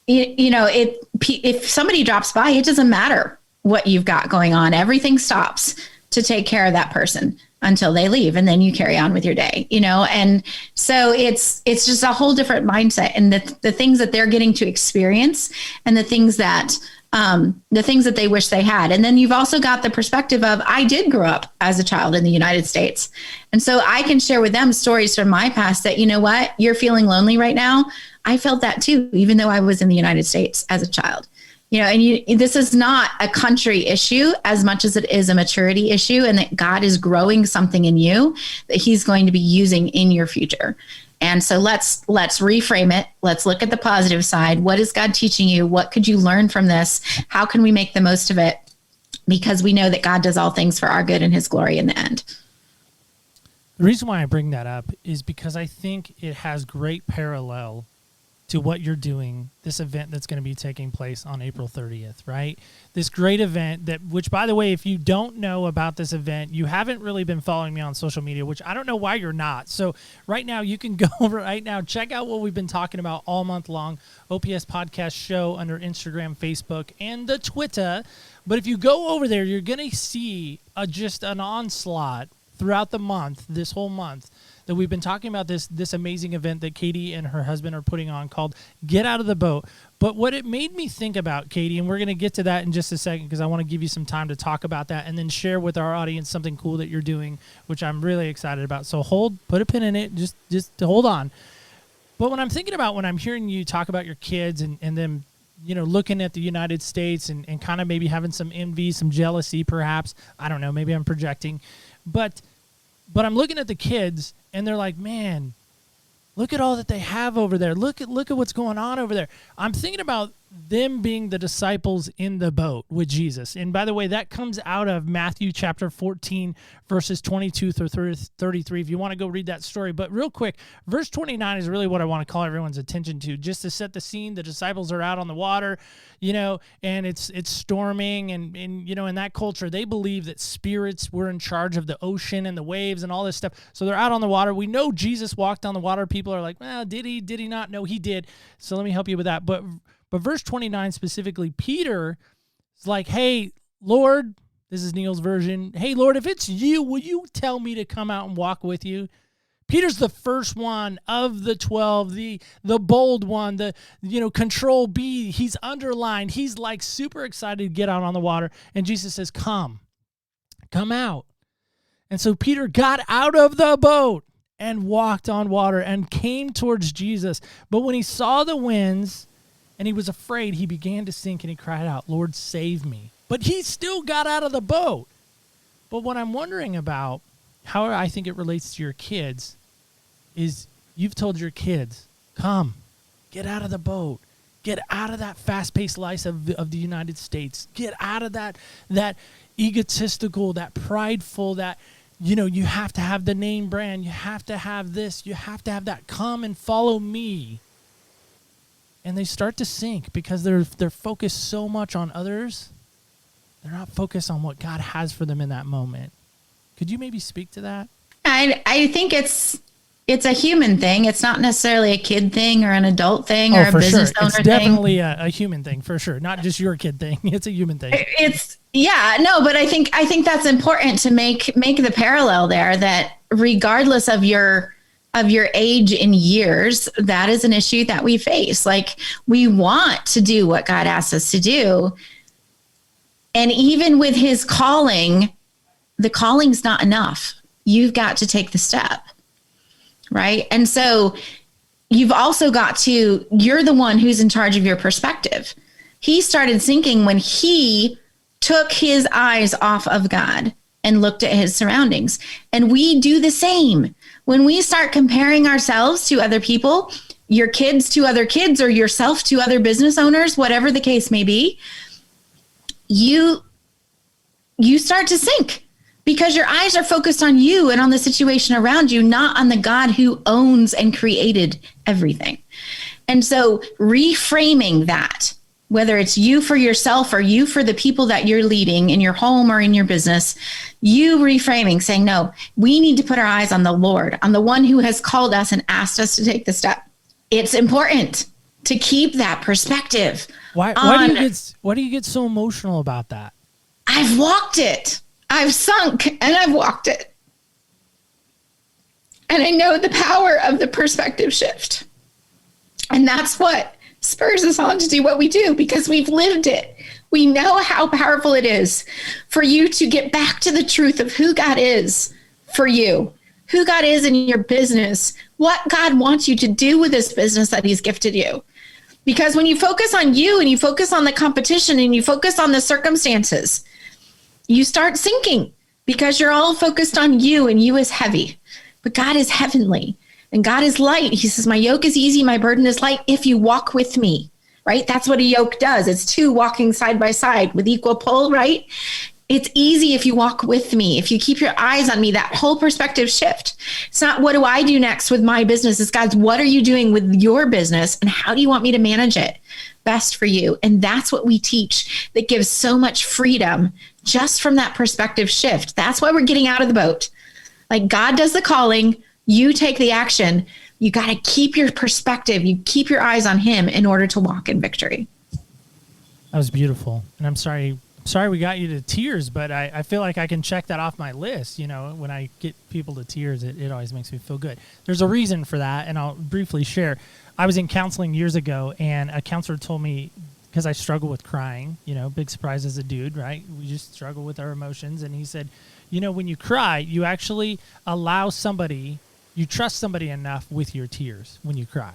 If somebody drops by, it doesn't matter what you've got going on. Everything stops to take care of that person until they leave, and then you carry on with your day, and so it's just a whole different mindset, and the things that they're getting to experience, and the things that they wish they had. And then you've also got the perspective of, I did grow up as a child in the United States, and so I can share with them stories from my past that, what, you're feeling lonely right now, I felt that too, even though I was in the United States as a child. And this is not a country issue as much as it is a maturity issue, and that God is growing something in you that he's going to be using in your future. And so let's reframe it. Let's look at the positive side. What is God teaching you? What could you learn from this? How can we make the most of it? Because we know that God does all things for our good and his glory in the end. The reason why I bring that up is because I think it has great parallel to what you're doing, this event that's going to be taking place on April 30th, right? This great event which, by the way, if you don't know about this event, you haven't really been following me on social media, which I don't know why you're not. So right now, you can go over right now, check out what we've been talking about all month long, OPS Podcast Show under Instagram, Facebook, and the Twitter. But if you go over there, you're going to see just an onslaught throughout the month, this whole month, that we've been talking about this amazing event that Katie and her husband are putting on called Get Out of the Boat. But what it made me think about, Katie, and we're going to get to that in just a second because I want to give you some time to talk about that and then share with our audience something cool that you're doing, which I'm really excited about. So put a pin in it, just hold on. But when I'm thinking about, when I'm hearing you talk about your kids and them, looking at the United States and kind of maybe having some envy, some jealousy perhaps, I don't know, maybe I'm projecting, but I'm looking at the kids and they're like, man, look at all that they have over there. Look at what's going on over there. I'm thinking about them being the disciples in the boat with Jesus. And by the way, that comes out of Matthew chapter 14, verses 22 through 33, if you want to go read that story. But real quick, verse 29 is really what I want to call everyone's attention to, just to set the scene. The disciples are out on the water, and it's storming. And in that culture, they believe that spirits were in charge of the ocean and the waves and all this stuff. So they're out on the water. We know Jesus walked on the water. People are like, well, did he? Did he not? No, he did. So let me help you with that. But verse 29 specifically, Peter is like, hey, Lord, this is Neil's version. Hey, Lord, if it's you, will you tell me to come out and walk with you? Peter's the first one of the 12, the bold one, the control B. He's underlined. He's like super excited to get out on the water. And Jesus says, come out. And so Peter got out of the boat and walked on water and came towards Jesus. But when he saw the winds and he was afraid, he began to sink and he cried out, Lord, save me. But he still got out of the boat. But what I'm wondering about, how I think it relates to your kids, is you've told your kids, come, get out of the boat. Get out of that fast-paced life of the United States. Get out of that egotistical, that prideful, that, you have to have the name brand. You have to have this. You have to have that. Come and follow me. And they start to sink because they're focused so much on others. They're not focused on what God has for them in that moment. Could you maybe speak to that? I think it's a human thing. It's not necessarily a kid thing or an adult thing or a business owner thing. It's definitely a human thing for sure. Not just your kid thing. It's a human thing. But I think that's important to make the parallel there, that regardless of your age in years, that is an issue that we face. Like, we want to do what God asks us to do. And even with his calling, the calling's not enough. You've got to take the step, right? And so you've also got to, you're the one who's in charge of your perspective. He started sinking when he took his eyes off of God and looked at his surroundings. And we do the same. When we start comparing ourselves to other people, your kids to other kids, or yourself to other business owners, whatever the case may be, you start to sink because your eyes are focused on you and on the situation around you, not on the God who owns and created everything. And so reframing that, whether it's you for yourself or you for the people that you're leading in your home or in your business, you reframing, saying, no, we need to put our eyes on the Lord, on the one who has called us and asked us to take the step. It's important to keep that perspective. Why do you get so emotional about that? I've walked it. I've sunk and I've walked it. And I know the power of the perspective shift. And that's what spurs us on to do what we do, because we've lived it. We know how powerful it is for you to get back to the truth of who God is for you, who God is in your business, what God wants you to do with this business that he's gifted you. Because when you focus on you and you focus on the competition and you focus on the circumstances, you start sinking because you're all focused on you, and you is heavy. But God is heavenly and God is light. He says, my yoke is easy, my burden is light if you walk with me, right? That's what a yoke does. It's two walking side by side with equal pull, right? It's easy if you walk with me, if you keep your eyes on me, that whole perspective shift. It's not what do I do next with my business? It's God's, what are you doing with your business and how do you want me to manage it best for you? And that's what we teach that gives so much freedom just from that perspective shift. That's why we're getting out of the boat. Like God does the calling, you take the action. You got to keep your perspective. You keep your eyes on him in order to walk in victory. That was beautiful. And I'm sorry we got you to tears, but I feel like I can check that off my list. You know, when I get people to tears, it always makes me feel good. There's a reason for that, and I'll briefly share. I was in counseling years ago, and a counselor told me, because I struggle with crying, you know, big surprise as a dude, right? We just struggle with our emotions. And he said, you know, when you cry, you actually allow somebody, you trust somebody enough with your tears when you cry.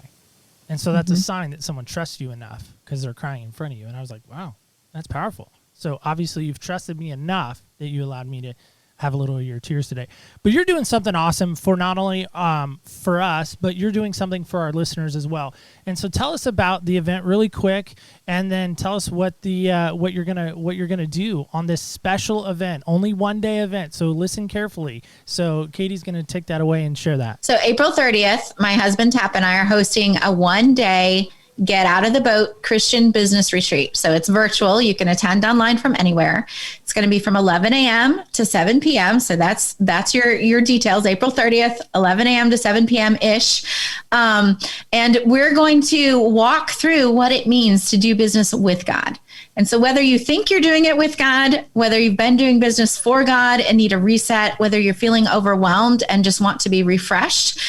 And so that's a sign that someone trusts you enough because they're crying in front of you. And I was like, wow, that's powerful. So obviously you've trusted me enough that you allowed me to have a little of your tears today. But you're doing something awesome for not only for us, but you're doing something for our listeners as well. And so tell us about the event really quick, and then tell us what the what you're gonna do on this special event, only 1 day event. So listen carefully. So Katie's gonna take that away and share that. So April 30th, my husband Tap and I are hosting a 1 day Get Out of the Boat Christian Business Retreat. So it's virtual. You can attend online from anywhere. It's going to be from 11 a.m. to 7 p.m. So that's your details. April 30th, 11 a.m. to 7 p.m. ish. And we're going to walk through what it means to do business with God. And so whether you think you're doing it with God, whether you've been doing business for God and need a reset, whether you're feeling overwhelmed and just want to be refreshed,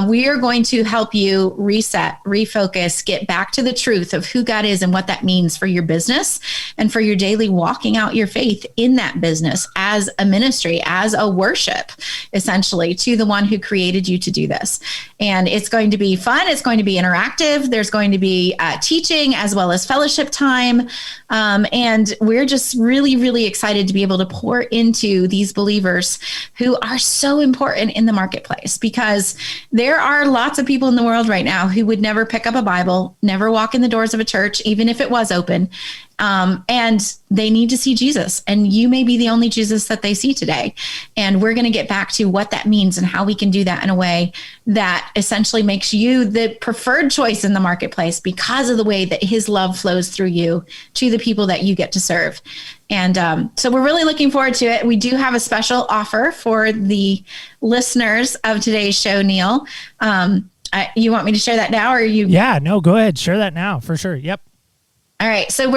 we are going to help you reset, refocus, get back to the truth of who God is and what that means for your business and for your daily walking out your faith in that business as a ministry, as a worship, essentially, to the one who created you to do this. And it's going to be fun. It's going to be interactive. There's going to be teaching as well as fellowship time. And we're just really, really excited to be able to pour into these believers who are so important in the marketplace, because there are lots of people in the world right now who would never pick up a Bible, never walk in the doors of a church, even if it was open. And they need to see Jesus, and you may be the only Jesus that they see today. And we're going to get back to what that means and how we can do that in a way that essentially makes you the preferred choice in the marketplace because of the way that his love flows through you to the people that you get to serve. And so we're really looking forward to it. We do have a special offer for the listeners of today's show, Neil. You want me to share that now, or you? Yeah, no, go ahead. Share that now for sure. Yep. All right. So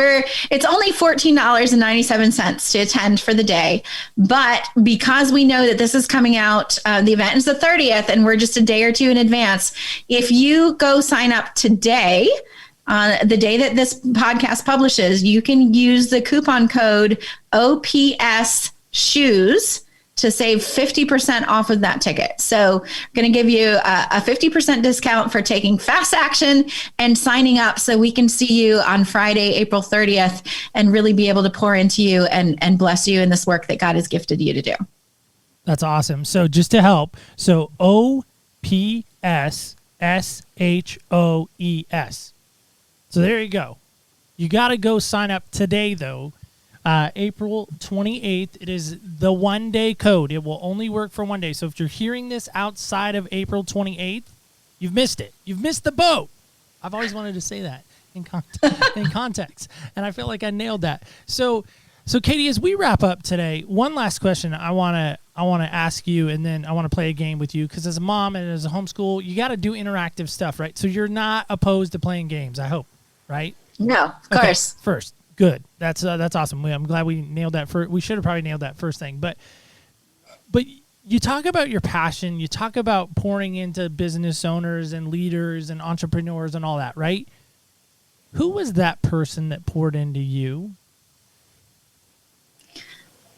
it's only $14.97 to attend for the day. But because we know that this is coming out, the event is the 30th and we're just a day or two in advance. If you go sign up today, the day that this podcast publishes, you can use the coupon code OPS Shoes to save 50% off of that ticket. So we're going to give you a 50% discount for taking fast action and signing up so we can see you on Friday, April 30th, and really be able to pour into you and bless you in this work that God has gifted you to do. That's awesome. So just to help, so OPS SHOES. So there you go. You got to go sign up today, though. April 28th. It is the 1 day code. It will only work for 1 day. So if you're hearing this outside of April 28th, you've missed it. You've missed the boat. I've always wanted to say that in context. And I feel like I nailed that. So Katie, as we wrap up today, one last question I want to ask you, and then I want to play a game with you, because as a mom and as a homeschool, you got to do interactive stuff, right? So you're not opposed to playing games, I hope, right? No, of course. First. Good. That's awesome. I'm glad we nailed that first. We should have probably nailed that first thing. But you talk about your passion. You talk about pouring into business owners and leaders and entrepreneurs and all that, right? Who was that person that poured into you?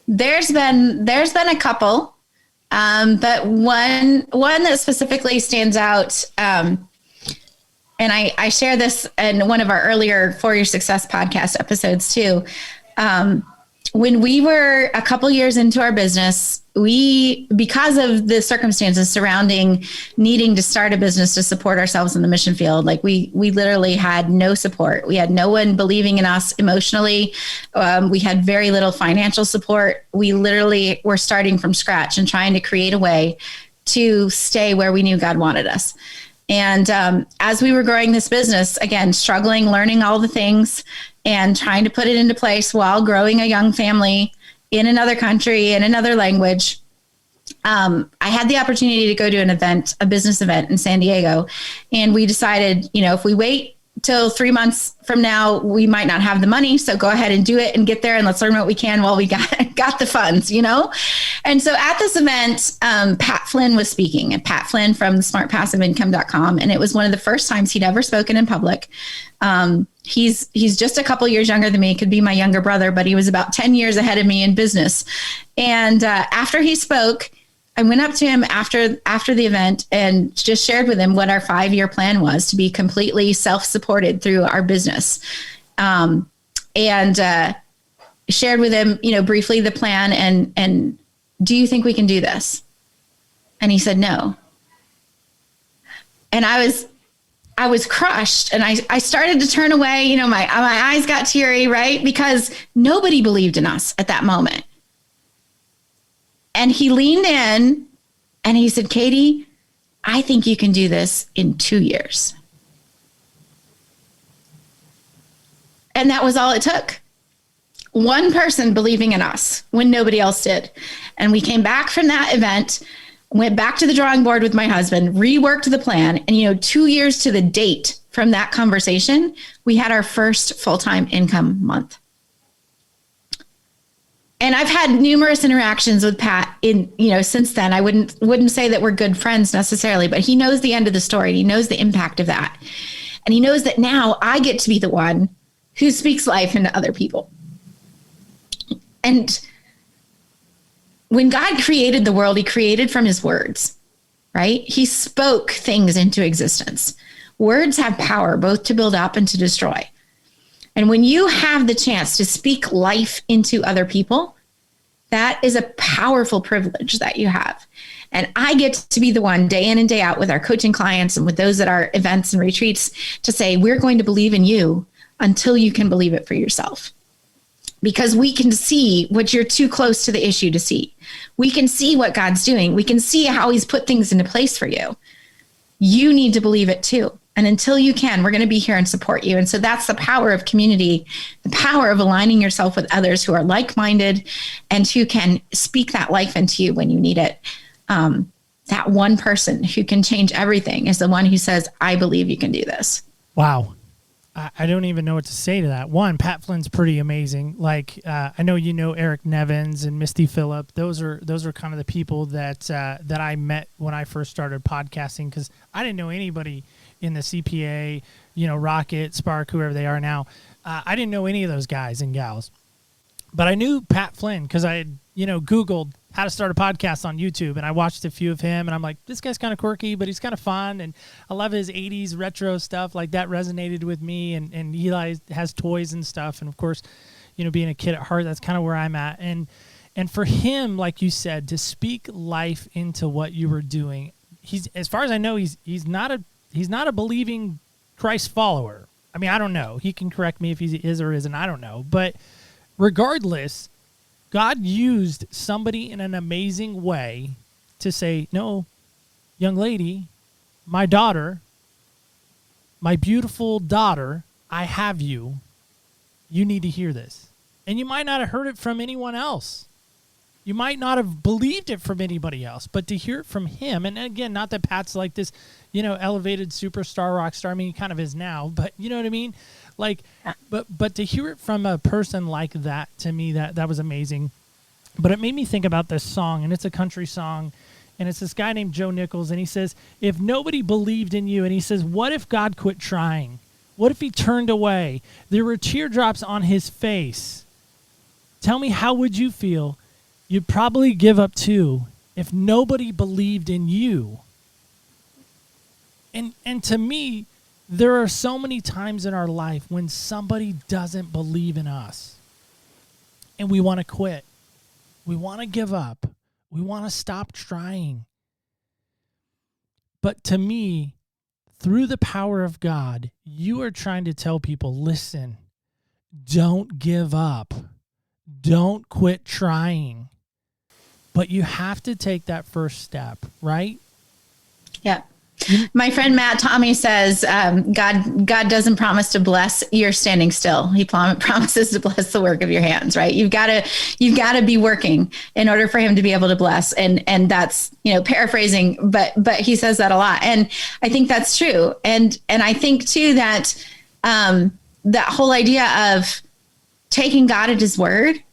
There's been a couple, but one that specifically stands out. And I share this in one of our earlier For Your Success podcast episodes too. When we were a couple years into our business, because of the circumstances surrounding needing to start a business to support ourselves in the mission field, like we literally had no support. We had no one believing in us emotionally. We had very little financial support. We literally were starting from scratch and trying to create a way to stay where we knew God wanted us. And as we were growing this business, again, struggling, learning all the things and trying to put it into place while growing a young family in another country, in another language, I had the opportunity to go to an event, a business event in San Diego. And we decided, if we wait till 3 months from now, we might not have the money. So go ahead and do it and get there and let's learn what we can while we got the funds, And so at this event, Pat Flynn was speaking, and Pat Flynn from smartpassiveincome.com. And it was one of the first times he'd ever spoken in public. He's just a couple years younger than me, could be my younger brother, but he was about 10 years ahead of me in business. And after he spoke, I went up to him after the event and just shared with him what our 5-year plan was to be completely self-supported through our business. And shared with him, briefly the plan and do you think we can do this? And he said, no. And I was crushed and I started to turn away, my eyes got teary, right? Because nobody believed in us at that moment. And he leaned in and he said, Katie, I think you can do this in 2 years. And that was all it took. One person believing in us when nobody else did. And we came back from that event, went back to the drawing board with my husband, reworked the plan. And, 2 years to the date from that conversation, we had our first full-time income month. And I've had numerous interactions with Pat since then. I wouldn't say that we're good friends necessarily, but he knows the end of the story. And he knows the impact of that. And he knows that now I get to be the one who speaks life into other people. And when God created the world, he created from his words, right? He spoke things into existence. Words have power both to build up and to destroy. And when you have the chance to speak life into other people, that is a powerful privilege that you have. And I get to be the one day in and day out with our coaching clients and with those at our events and retreats to say, we're going to believe in you until you can believe it for yourself. Because we can see what you're too close to the issue to see. We can see what God's doing. We can see how he's put things into place for you. You need to believe it too. And until you can, we're going to be here and support you. And so that's the power of community, the power of aligning yourself with others who are like-minded and who can speak that life into you when you need it. That one person who can change everything is the one who says, I believe you can do this. Wow. I don't even know what to say to that. One, Pat Flynn's pretty amazing. Like, I know Eric Nevins and Misty Phillip. Those are kind of the people that I met when I first started podcasting, because I didn't know anybody in the CPA, Rocket, Spark, whoever they are now. I didn't know any of those guys and gals. But I knew Pat Flynn because I had, Googled how to start a podcast on YouTube, and I watched a few of him, and I'm like, this guy's kind of quirky, but he's kind of fun, and I love his 80s retro stuff. Like, that resonated with me, and Eli has toys and stuff, and of course, being a kid at heart, that's kind of where I'm at. And for him, like you said, to speak life into what you were doing, he's, as far as I know, he's not a believing Christ follower. I mean, I don't know. He can correct me if he is or isn't. I don't know. But regardless, God used somebody in an amazing way to say, no, young lady, my daughter, my beautiful daughter, I have you. You need to hear this. And you might not have heard it from anyone else. You might not have believed it from anybody else, but to hear it from him, and again, not that Pat's like this, elevated superstar, rock star. I mean, he kind of is now, but you know what I mean? Like, but to hear it from a person like that, to me, that was amazing. But it made me think about this song, and it's a country song, and it's this guy named Joe Nichols, and he says, if nobody believed in you, and he says, what if God quit trying? What if he turned away? There were teardrops on his face. Tell me, how would you feel? You'd probably give up too if nobody believed in you. And to me, there are so many times in our life when somebody doesn't believe in us and we want to quit. We want to give up. We want to stop trying. But to me, through the power of God, you are trying to tell people, listen, don't give up. Don't quit trying. But you have to take that first step, right? Yeah. My friend Matt Tommy says, God doesn't promise to bless your standing still. He promises to bless the work of your hands, right? You've got to be working in order for him to be able to bless. And that's, paraphrasing, but he says that a lot. And I think that's true. And I think too that that whole idea of taking God at his word,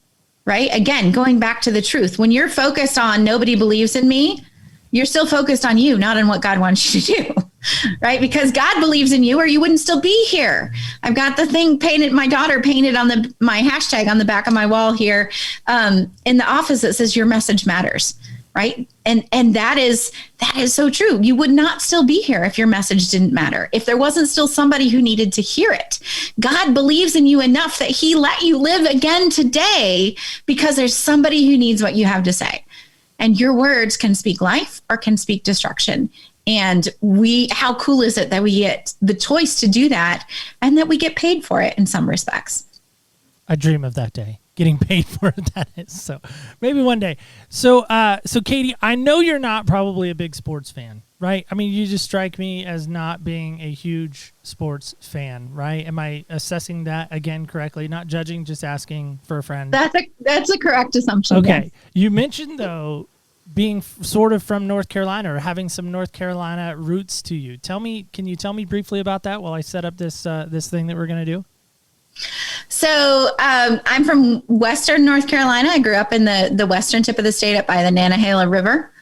right? Again, going back to the truth. When you're focused on nobody believes in me, you're still focused on you, not on what God wants you to do, right? Because God believes in you or you wouldn't still be here. I've got the thing painted, my daughter painted on my hashtag on the back of my wall here in the office that says your message matters, right? And that is so true. You would not still be here if your message didn't matter, if there wasn't still somebody who needed to hear it. God believes in you enough that he let you live again today because there's somebody who needs what you have to say. And your words can speak life or can speak destruction. And how cool is it that we get the choice to do that and that we get paid for it in some respects? I dream of that day, getting paid for it. That is so. Maybe one day. So Katie, I know you're not probably a big sports fan, right? I mean, you just strike me as not being a huge sports fan, right? Am I assessing that again correctly? Not judging, just asking for a friend. That's a correct assumption. Okay. Yes. You mentioned though being sort of from North Carolina or having some North Carolina roots to you. Can you tell me briefly about that while I set up this thing that we're going to do? So I'm from Western North Carolina. I grew up in the western tip of the state up by the Nantahala River.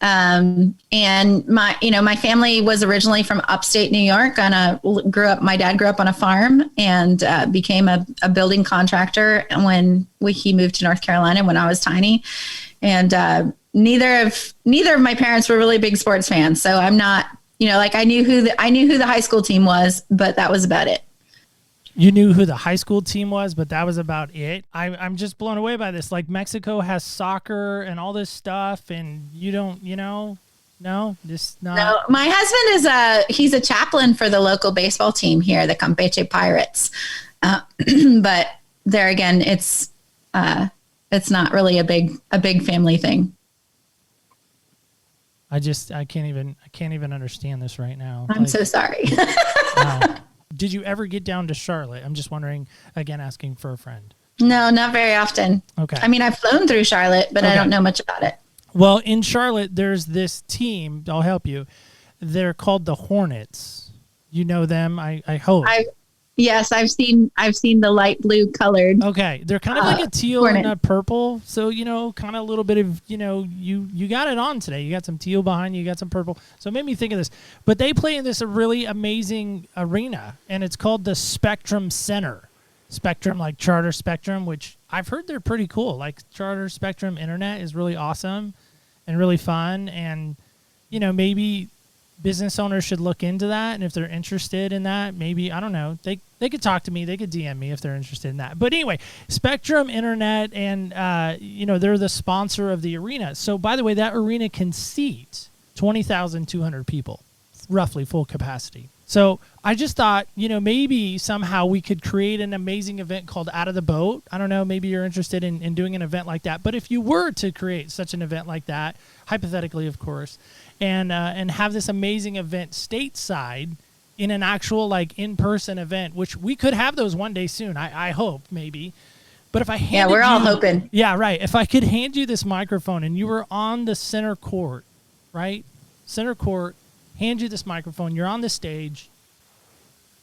And my family was originally from upstate New York. My dad grew up on a farm and became a building contractor when he moved to North Carolina when I was tiny. And neither of my parents were really big sports fans. So I'm not, I knew who the high school team was, but that was about it. You knew who the high school team was, but that was about it. I'm just blown away by this. Like Mexico has soccer and all this stuff, and you don't, no, just not. No, my husband he's a chaplain for the local baseball team here, the Campeche Pirates. But there again, it's not really a big family thing. I can't even understand this right now. I'm so sorry. Wow. Did you ever get down to Charlotte? I'm just wondering, again, asking for a friend. No, not very often. Okay. I mean, I've flown through Charlotte, but I don't know much about it. Well, in Charlotte, there's this team. I'll help you. They're called the Hornets. You know them, I hope. Yes, I've seen the light blue colored. Okay, they're kind of like a teal Hornet. and a purple. So kind of a little bit of you got it on today. You got some teal behind you. You got some purple. So it made me think of this. But they play in this really amazing arena, and it's called the Spectrum Center. Spectrum, like Charter Spectrum, which I've heard they're pretty cool. Like Charter Spectrum Internet is really awesome and really fun, and maybe business owners should look into that, and if they're interested in that, maybe, I don't know, they could talk to me, they could DM me if they're interested in that. But anyway, Spectrum Internet, and they're the sponsor of the arena. So by the way, that arena can seat 20,200 people, roughly full capacity. So I just thought, maybe somehow we could create an amazing event called Out of the Boat. I don't know, maybe you're interested in doing an event like that. But if you were to create such an event like that, hypothetically, of course, and have this amazing event stateside in an actual in-person event, which we could have those one day soon, I hope, maybe. But if I handed Yeah, we're all hoping. Yeah, right. If I could hand you this microphone and you were on the center court, right? Center court, hand you this microphone, you're on the stage.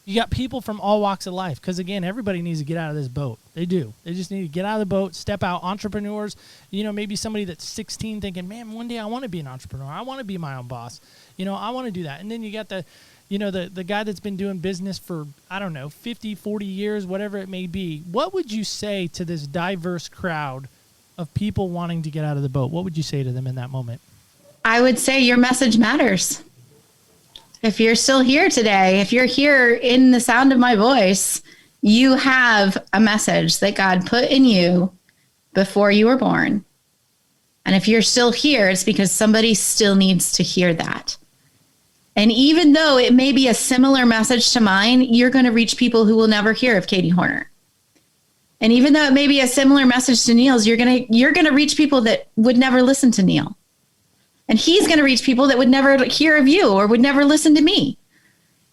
You got people from all walks of life because, again, everybody needs to get out of this boat. They do. They just need to get out of the boat, step out. Entrepreneurs, maybe somebody that's 16 thinking, man, one day I want to be an entrepreneur. I want to be my own boss. I want to do that. And then you got the guy that's been doing business for, 50, 40 years, whatever it may be. What would you say to this diverse crowd of people wanting to get out of the boat? What would you say to them in that moment? I would say your message matters. If you're still here today, if you're here in the sound of my voice, you have a message that God put in you before you were born. And if you're still here, it's because somebody still needs to hear that. And even though it may be a similar message to mine, you're going to reach people who will never hear of Katie Horner. And even though it may be a similar message to Neil's, you're going to reach people that would never listen to Neil. And he's going to reach people that would never hear of you or would never listen to me.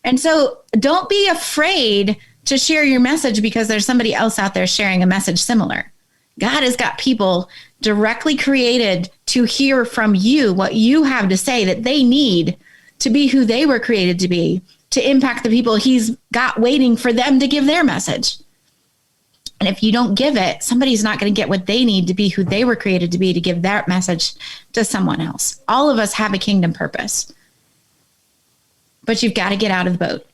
And so don't be afraid to share your message because there's somebody else out there sharing a message similar. God has got people directly created to hear from you what you have to say that they need to be who they were created to be, to impact the people he's got waiting for them to give their message. And if you don't give it, somebody's not going to get what they need to be who they were created to be to give that message to someone else. All of us have a kingdom purpose. But you've got to get out of the boat.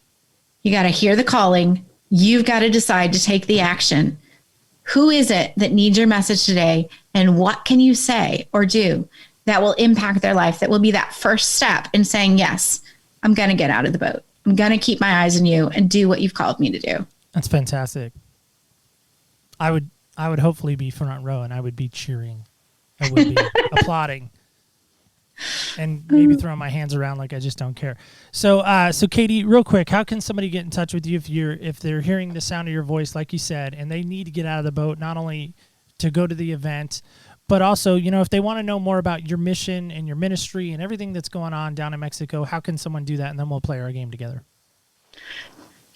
You got to hear the calling. You've got to decide to take the action. Who is it that needs your message today? And what can you say or do that will impact their life? That will be that first step in saying, yes, I'm going to get out of the boat. I'm going to keep my eyes on you and do what you've called me to do. That's fantastic. I would hopefully be front row and I would be cheering. I would be applauding and maybe throwing my hands around like I just don't care. So Katie, real quick, how can somebody get in touch with you if they're hearing the sound of your voice, like you said, and they need to get out of the boat, not only to go to the event, but also, if they want to know more about your mission and your ministry and everything that's going on down in Mexico, how can someone do that? And then we'll play our game together.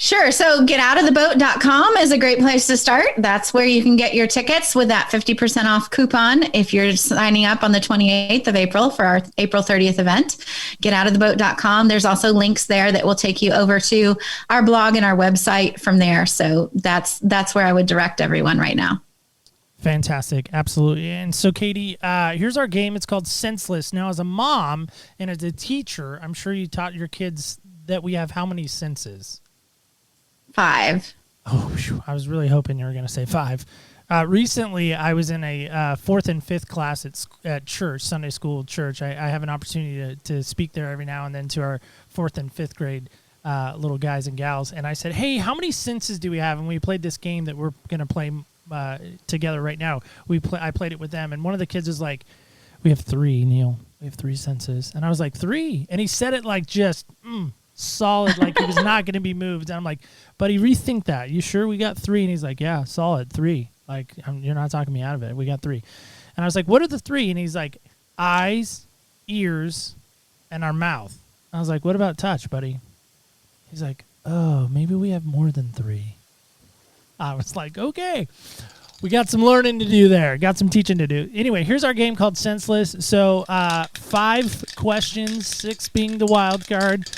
Sure. So getoutoftheboat.com is a great place to start. That's where you can get your tickets with that 50% off coupon if you're signing up on the 28th of April for our April 30th event. Getoutoftheboat.com. There's also links there that will take you over to our blog and our website from there. So that's where I would direct everyone right now. Fantastic. Absolutely. And so, Katie, here's our game. It's called Senseless. Now, as a mom and as a teacher, I'm sure you taught your kids that we have how many senses? 5. Oh, I was really hoping you were going to say 5. Recently, I was in a 4th and 5th class at church, Sunday school church. I have an opportunity to speak there every now and then to our 4th and 5th grade little guys and gals. And I said, hey, how many senses do we have? And we played this game that we're going to play together right now. I played it with them. And one of the kids was like, we have 3, Neil. We have 3 senses. And I was like, 3? And he said it like just solid, like he was not going to be moved. And I'm like, buddy, rethink that. You sure we got 3? And he's like, yeah, solid, 3. Like, you're not talking me out of it. We got 3. And I was like, what are the 3? And he's like, eyes, ears, and our mouth. I was like, what about touch, buddy? He's like, oh, maybe we have more than 3. I was like, okay. We got some learning to do there. Got some teaching to do. Anyway, here's our game called Senseless. So 5 questions, 6 being the wild card.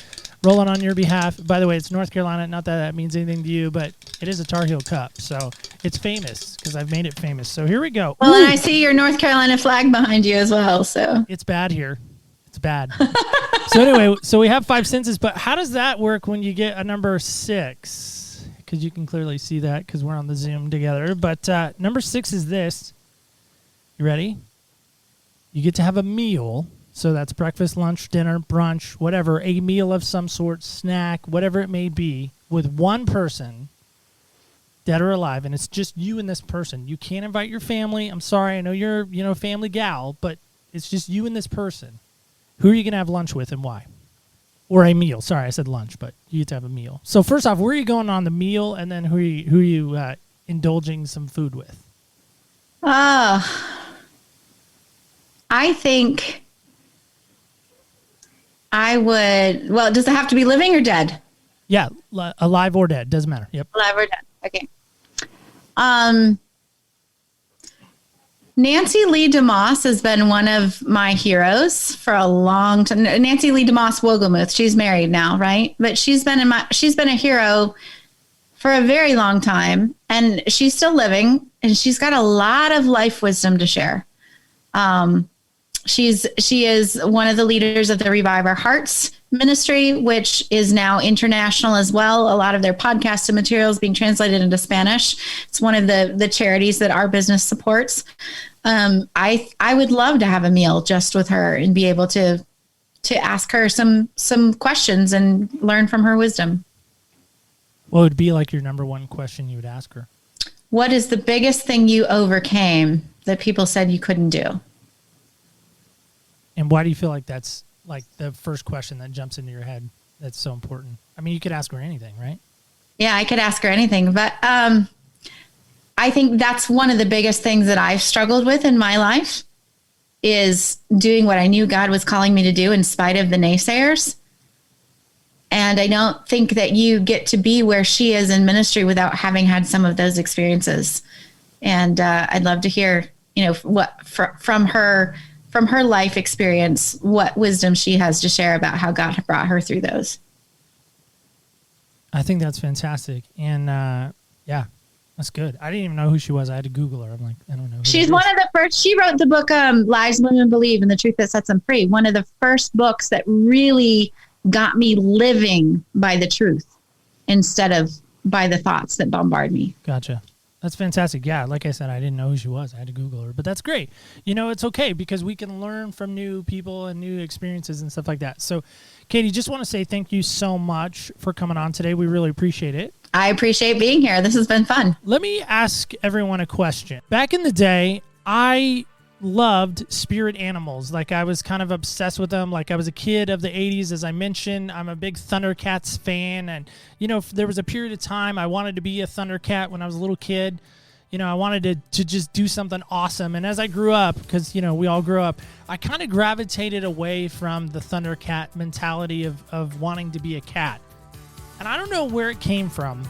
Rolling on your behalf. By the way, it's North Carolina. Not that that means anything to you, but it is a Tar Heel Cup. So it's famous because I've made it famous. So here we go. Well, and I see your North Carolina flag behind you as well. So it's bad here. It's bad. So anyway, so we have 5 senses, but how does that work when you get a number 6? Because you can clearly see that because we're on the Zoom together. But number 6 is this. You ready? You get to have a meal. So that's breakfast, lunch, dinner, brunch, whatever, a meal of some sort, snack, whatever it may be, with one person, dead or alive, and it's just you and this person. You can't invite your family. I'm sorry, I know you're, a family gal, but it's just you and this person. Who are you going to have lunch with and why? Or a meal. Sorry, I said lunch, but you get to have a meal. So first off, where are you going on the meal, and then who are you indulging some food with? I think I would, well, does it have to be living or dead? Yeah, alive or dead. Doesn't matter. Yep. Alive or dead. Okay. Nancy Lee DeMoss has been one of my heroes for a long time. Nancy Lee DeMoss Wogelmuth, she's married now, right? But she's been a hero for a very long time, and she's still living, and she's got a lot of life wisdom to share. She is one of the leaders of the Revive Our Hearts ministry, which is now international as well. A lot of their podcasts and materials being translated into Spanish. It's one of the charities that our business supports. I would love to have a meal just with her and be able to ask her some questions and learn from her wisdom. What would be like your number one question you would ask her? What is the biggest thing you overcame that people said you couldn't do? And why do you feel like that's like the first question that jumps into your head that's so important? I mean, you could ask her anything, right? Yeah, I could ask her anything, but I think that's one of the biggest things that I've struggled with in my life is doing what I knew God was calling me to do in spite of the naysayers. And I don't think that you get to be where she is in ministry without having had some of those experiences. And I'd love to hear, what from her life experience, what wisdom she has to share about how God brought her through those. I think that's fantastic. And yeah, that's good. I didn't even know who she was. I had to Google her. I'm like, I don't know. She's one of the first. She wrote the book Lies Women Believe and the Truth That Sets Them Free. One of the first books that really got me living by the truth instead of by the thoughts that bombard me. Gotcha. That's fantastic. Yeah, like I said, I didn't know who she was. I had to Google her, but that's great. It's okay because we can learn from new people and new experiences and stuff like that. So, Katie, just want to say thank you so much for coming on today. We really appreciate it. I appreciate being here. This has been fun. Let me ask everyone a question. Back in the day, I loved spirit animals. Like I was kind of obsessed with them. Like I was a kid of the 80s, as I mentioned. I'm a big Thundercats fan. And, there was a period of time I wanted to be a Thundercat when I was a little kid. I wanted to just do something awesome. And as I grew up, because, we all grew up, I kind of gravitated away from the Thundercat mentality of wanting to be a cat. And I don't know where it came from,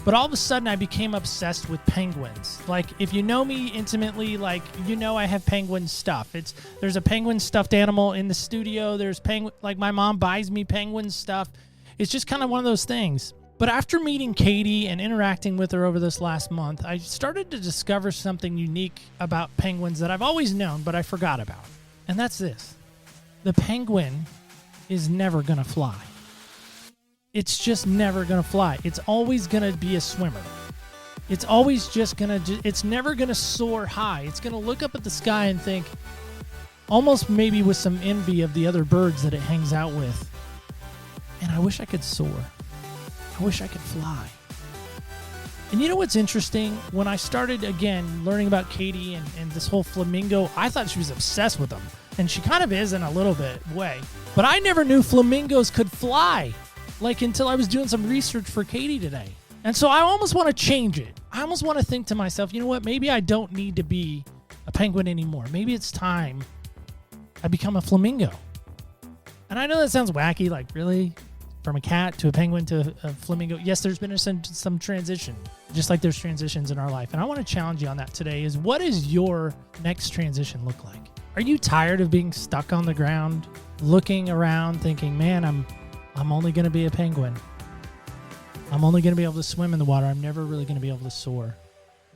but all of a sudden I became obsessed with penguins. Like if you know me intimately, I have penguin stuff. There's a penguin stuffed animal in the studio. There's penguin, like my mom buys me penguin stuff. It's just kind of one of those things. But after meeting Katie and interacting with her over this last month, I started to discover something unique about penguins that I've always known, but I forgot about. And that's this. The penguin is never going to fly. It's just never going to fly. It's always going to be a swimmer. It's always just going to, it's never going to soar high. It's going to look up at the sky and think, almost maybe with some envy of the other birds that it hangs out with, man, I wish I could soar. I wish I could fly. And you know what's interesting? When I started, again, learning about Katie and this whole flamingo, I thought she was obsessed with them. And she kind of is in a little bit way. But I never knew flamingos could fly. Until I was doing some research for Katie today. And so I almost want to change it. I almost want to think to myself, you know what? Maybe I don't need to be a penguin anymore. Maybe it's time I become a flamingo. And I know that sounds wacky, like really? From a cat to a penguin to a flamingo. Yes, there's been some transition, just like there's transitions in our life. And I want to challenge you on that today is what does your next transition look like? Are you tired of being stuck on the ground, looking around, thinking, man, I'm only going to be a penguin. I'm only going to be able to swim in the water. I'm never really going to be able to soar.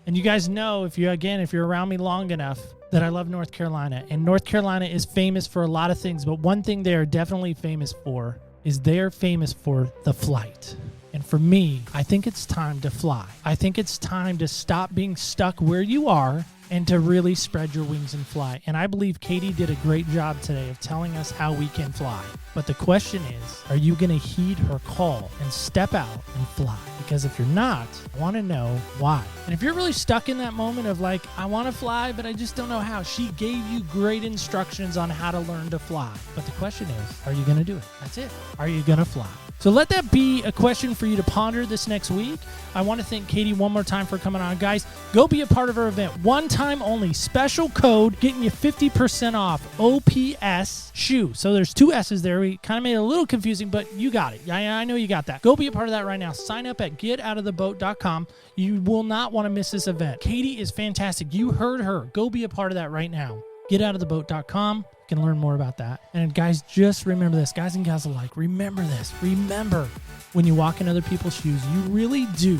And you guys know, if you're around me long enough, that I love North Carolina. And North Carolina is famous for a lot of things, but one thing they are definitely famous for is they're famous for the flight. And for me, I think it's time to fly. I think it's time to stop being stuck where you are and to really spread your wings and fly. And I believe Katie did a great job today of telling us how we can fly. But the question is, are you going to heed her call and step out and fly? Because if you're not, I want to know why. And if you're really stuck in that moment of like, I want to fly, but I just don't know how, she gave you great instructions on how to learn to fly. But the question is, are you going to do it? That's it. Are you going to fly? So let that be a question for you to ponder this next week. I want to thank Katie one more time for coming on. Guys, go be a part of her event. One time only. Special code getting you 50% off. OPS Shoe. So there's two S's there. We Sorry, kind of made it a little confusing, but you got it. I know you got that. Go be a part of that right now. Sign up at getoutoftheboat.com. You will not want to miss this event. Katie is fantastic. You heard her. Go be a part of that right now. Getoutoftheboat.com. You can learn more about that. And guys, just remember this. Guys and gals alike, remember this. Remember, when you walk in other people's shoes, you really do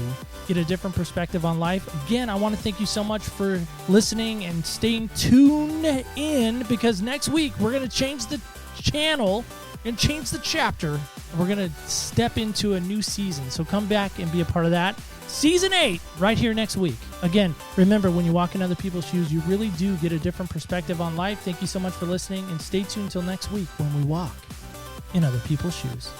get a different perspective on life. Again, I want to thank you so much for listening and staying tuned in, because next week we're going to change the channel and change the chapter. And we're going to step into a new season. So come back and be a part of that. Season 8, right here next week. Again, remember, when you walk in other people's shoes, you really do get a different perspective on life. Thank you so much for listening, and stay tuned till next week when we walk in other people's shoes.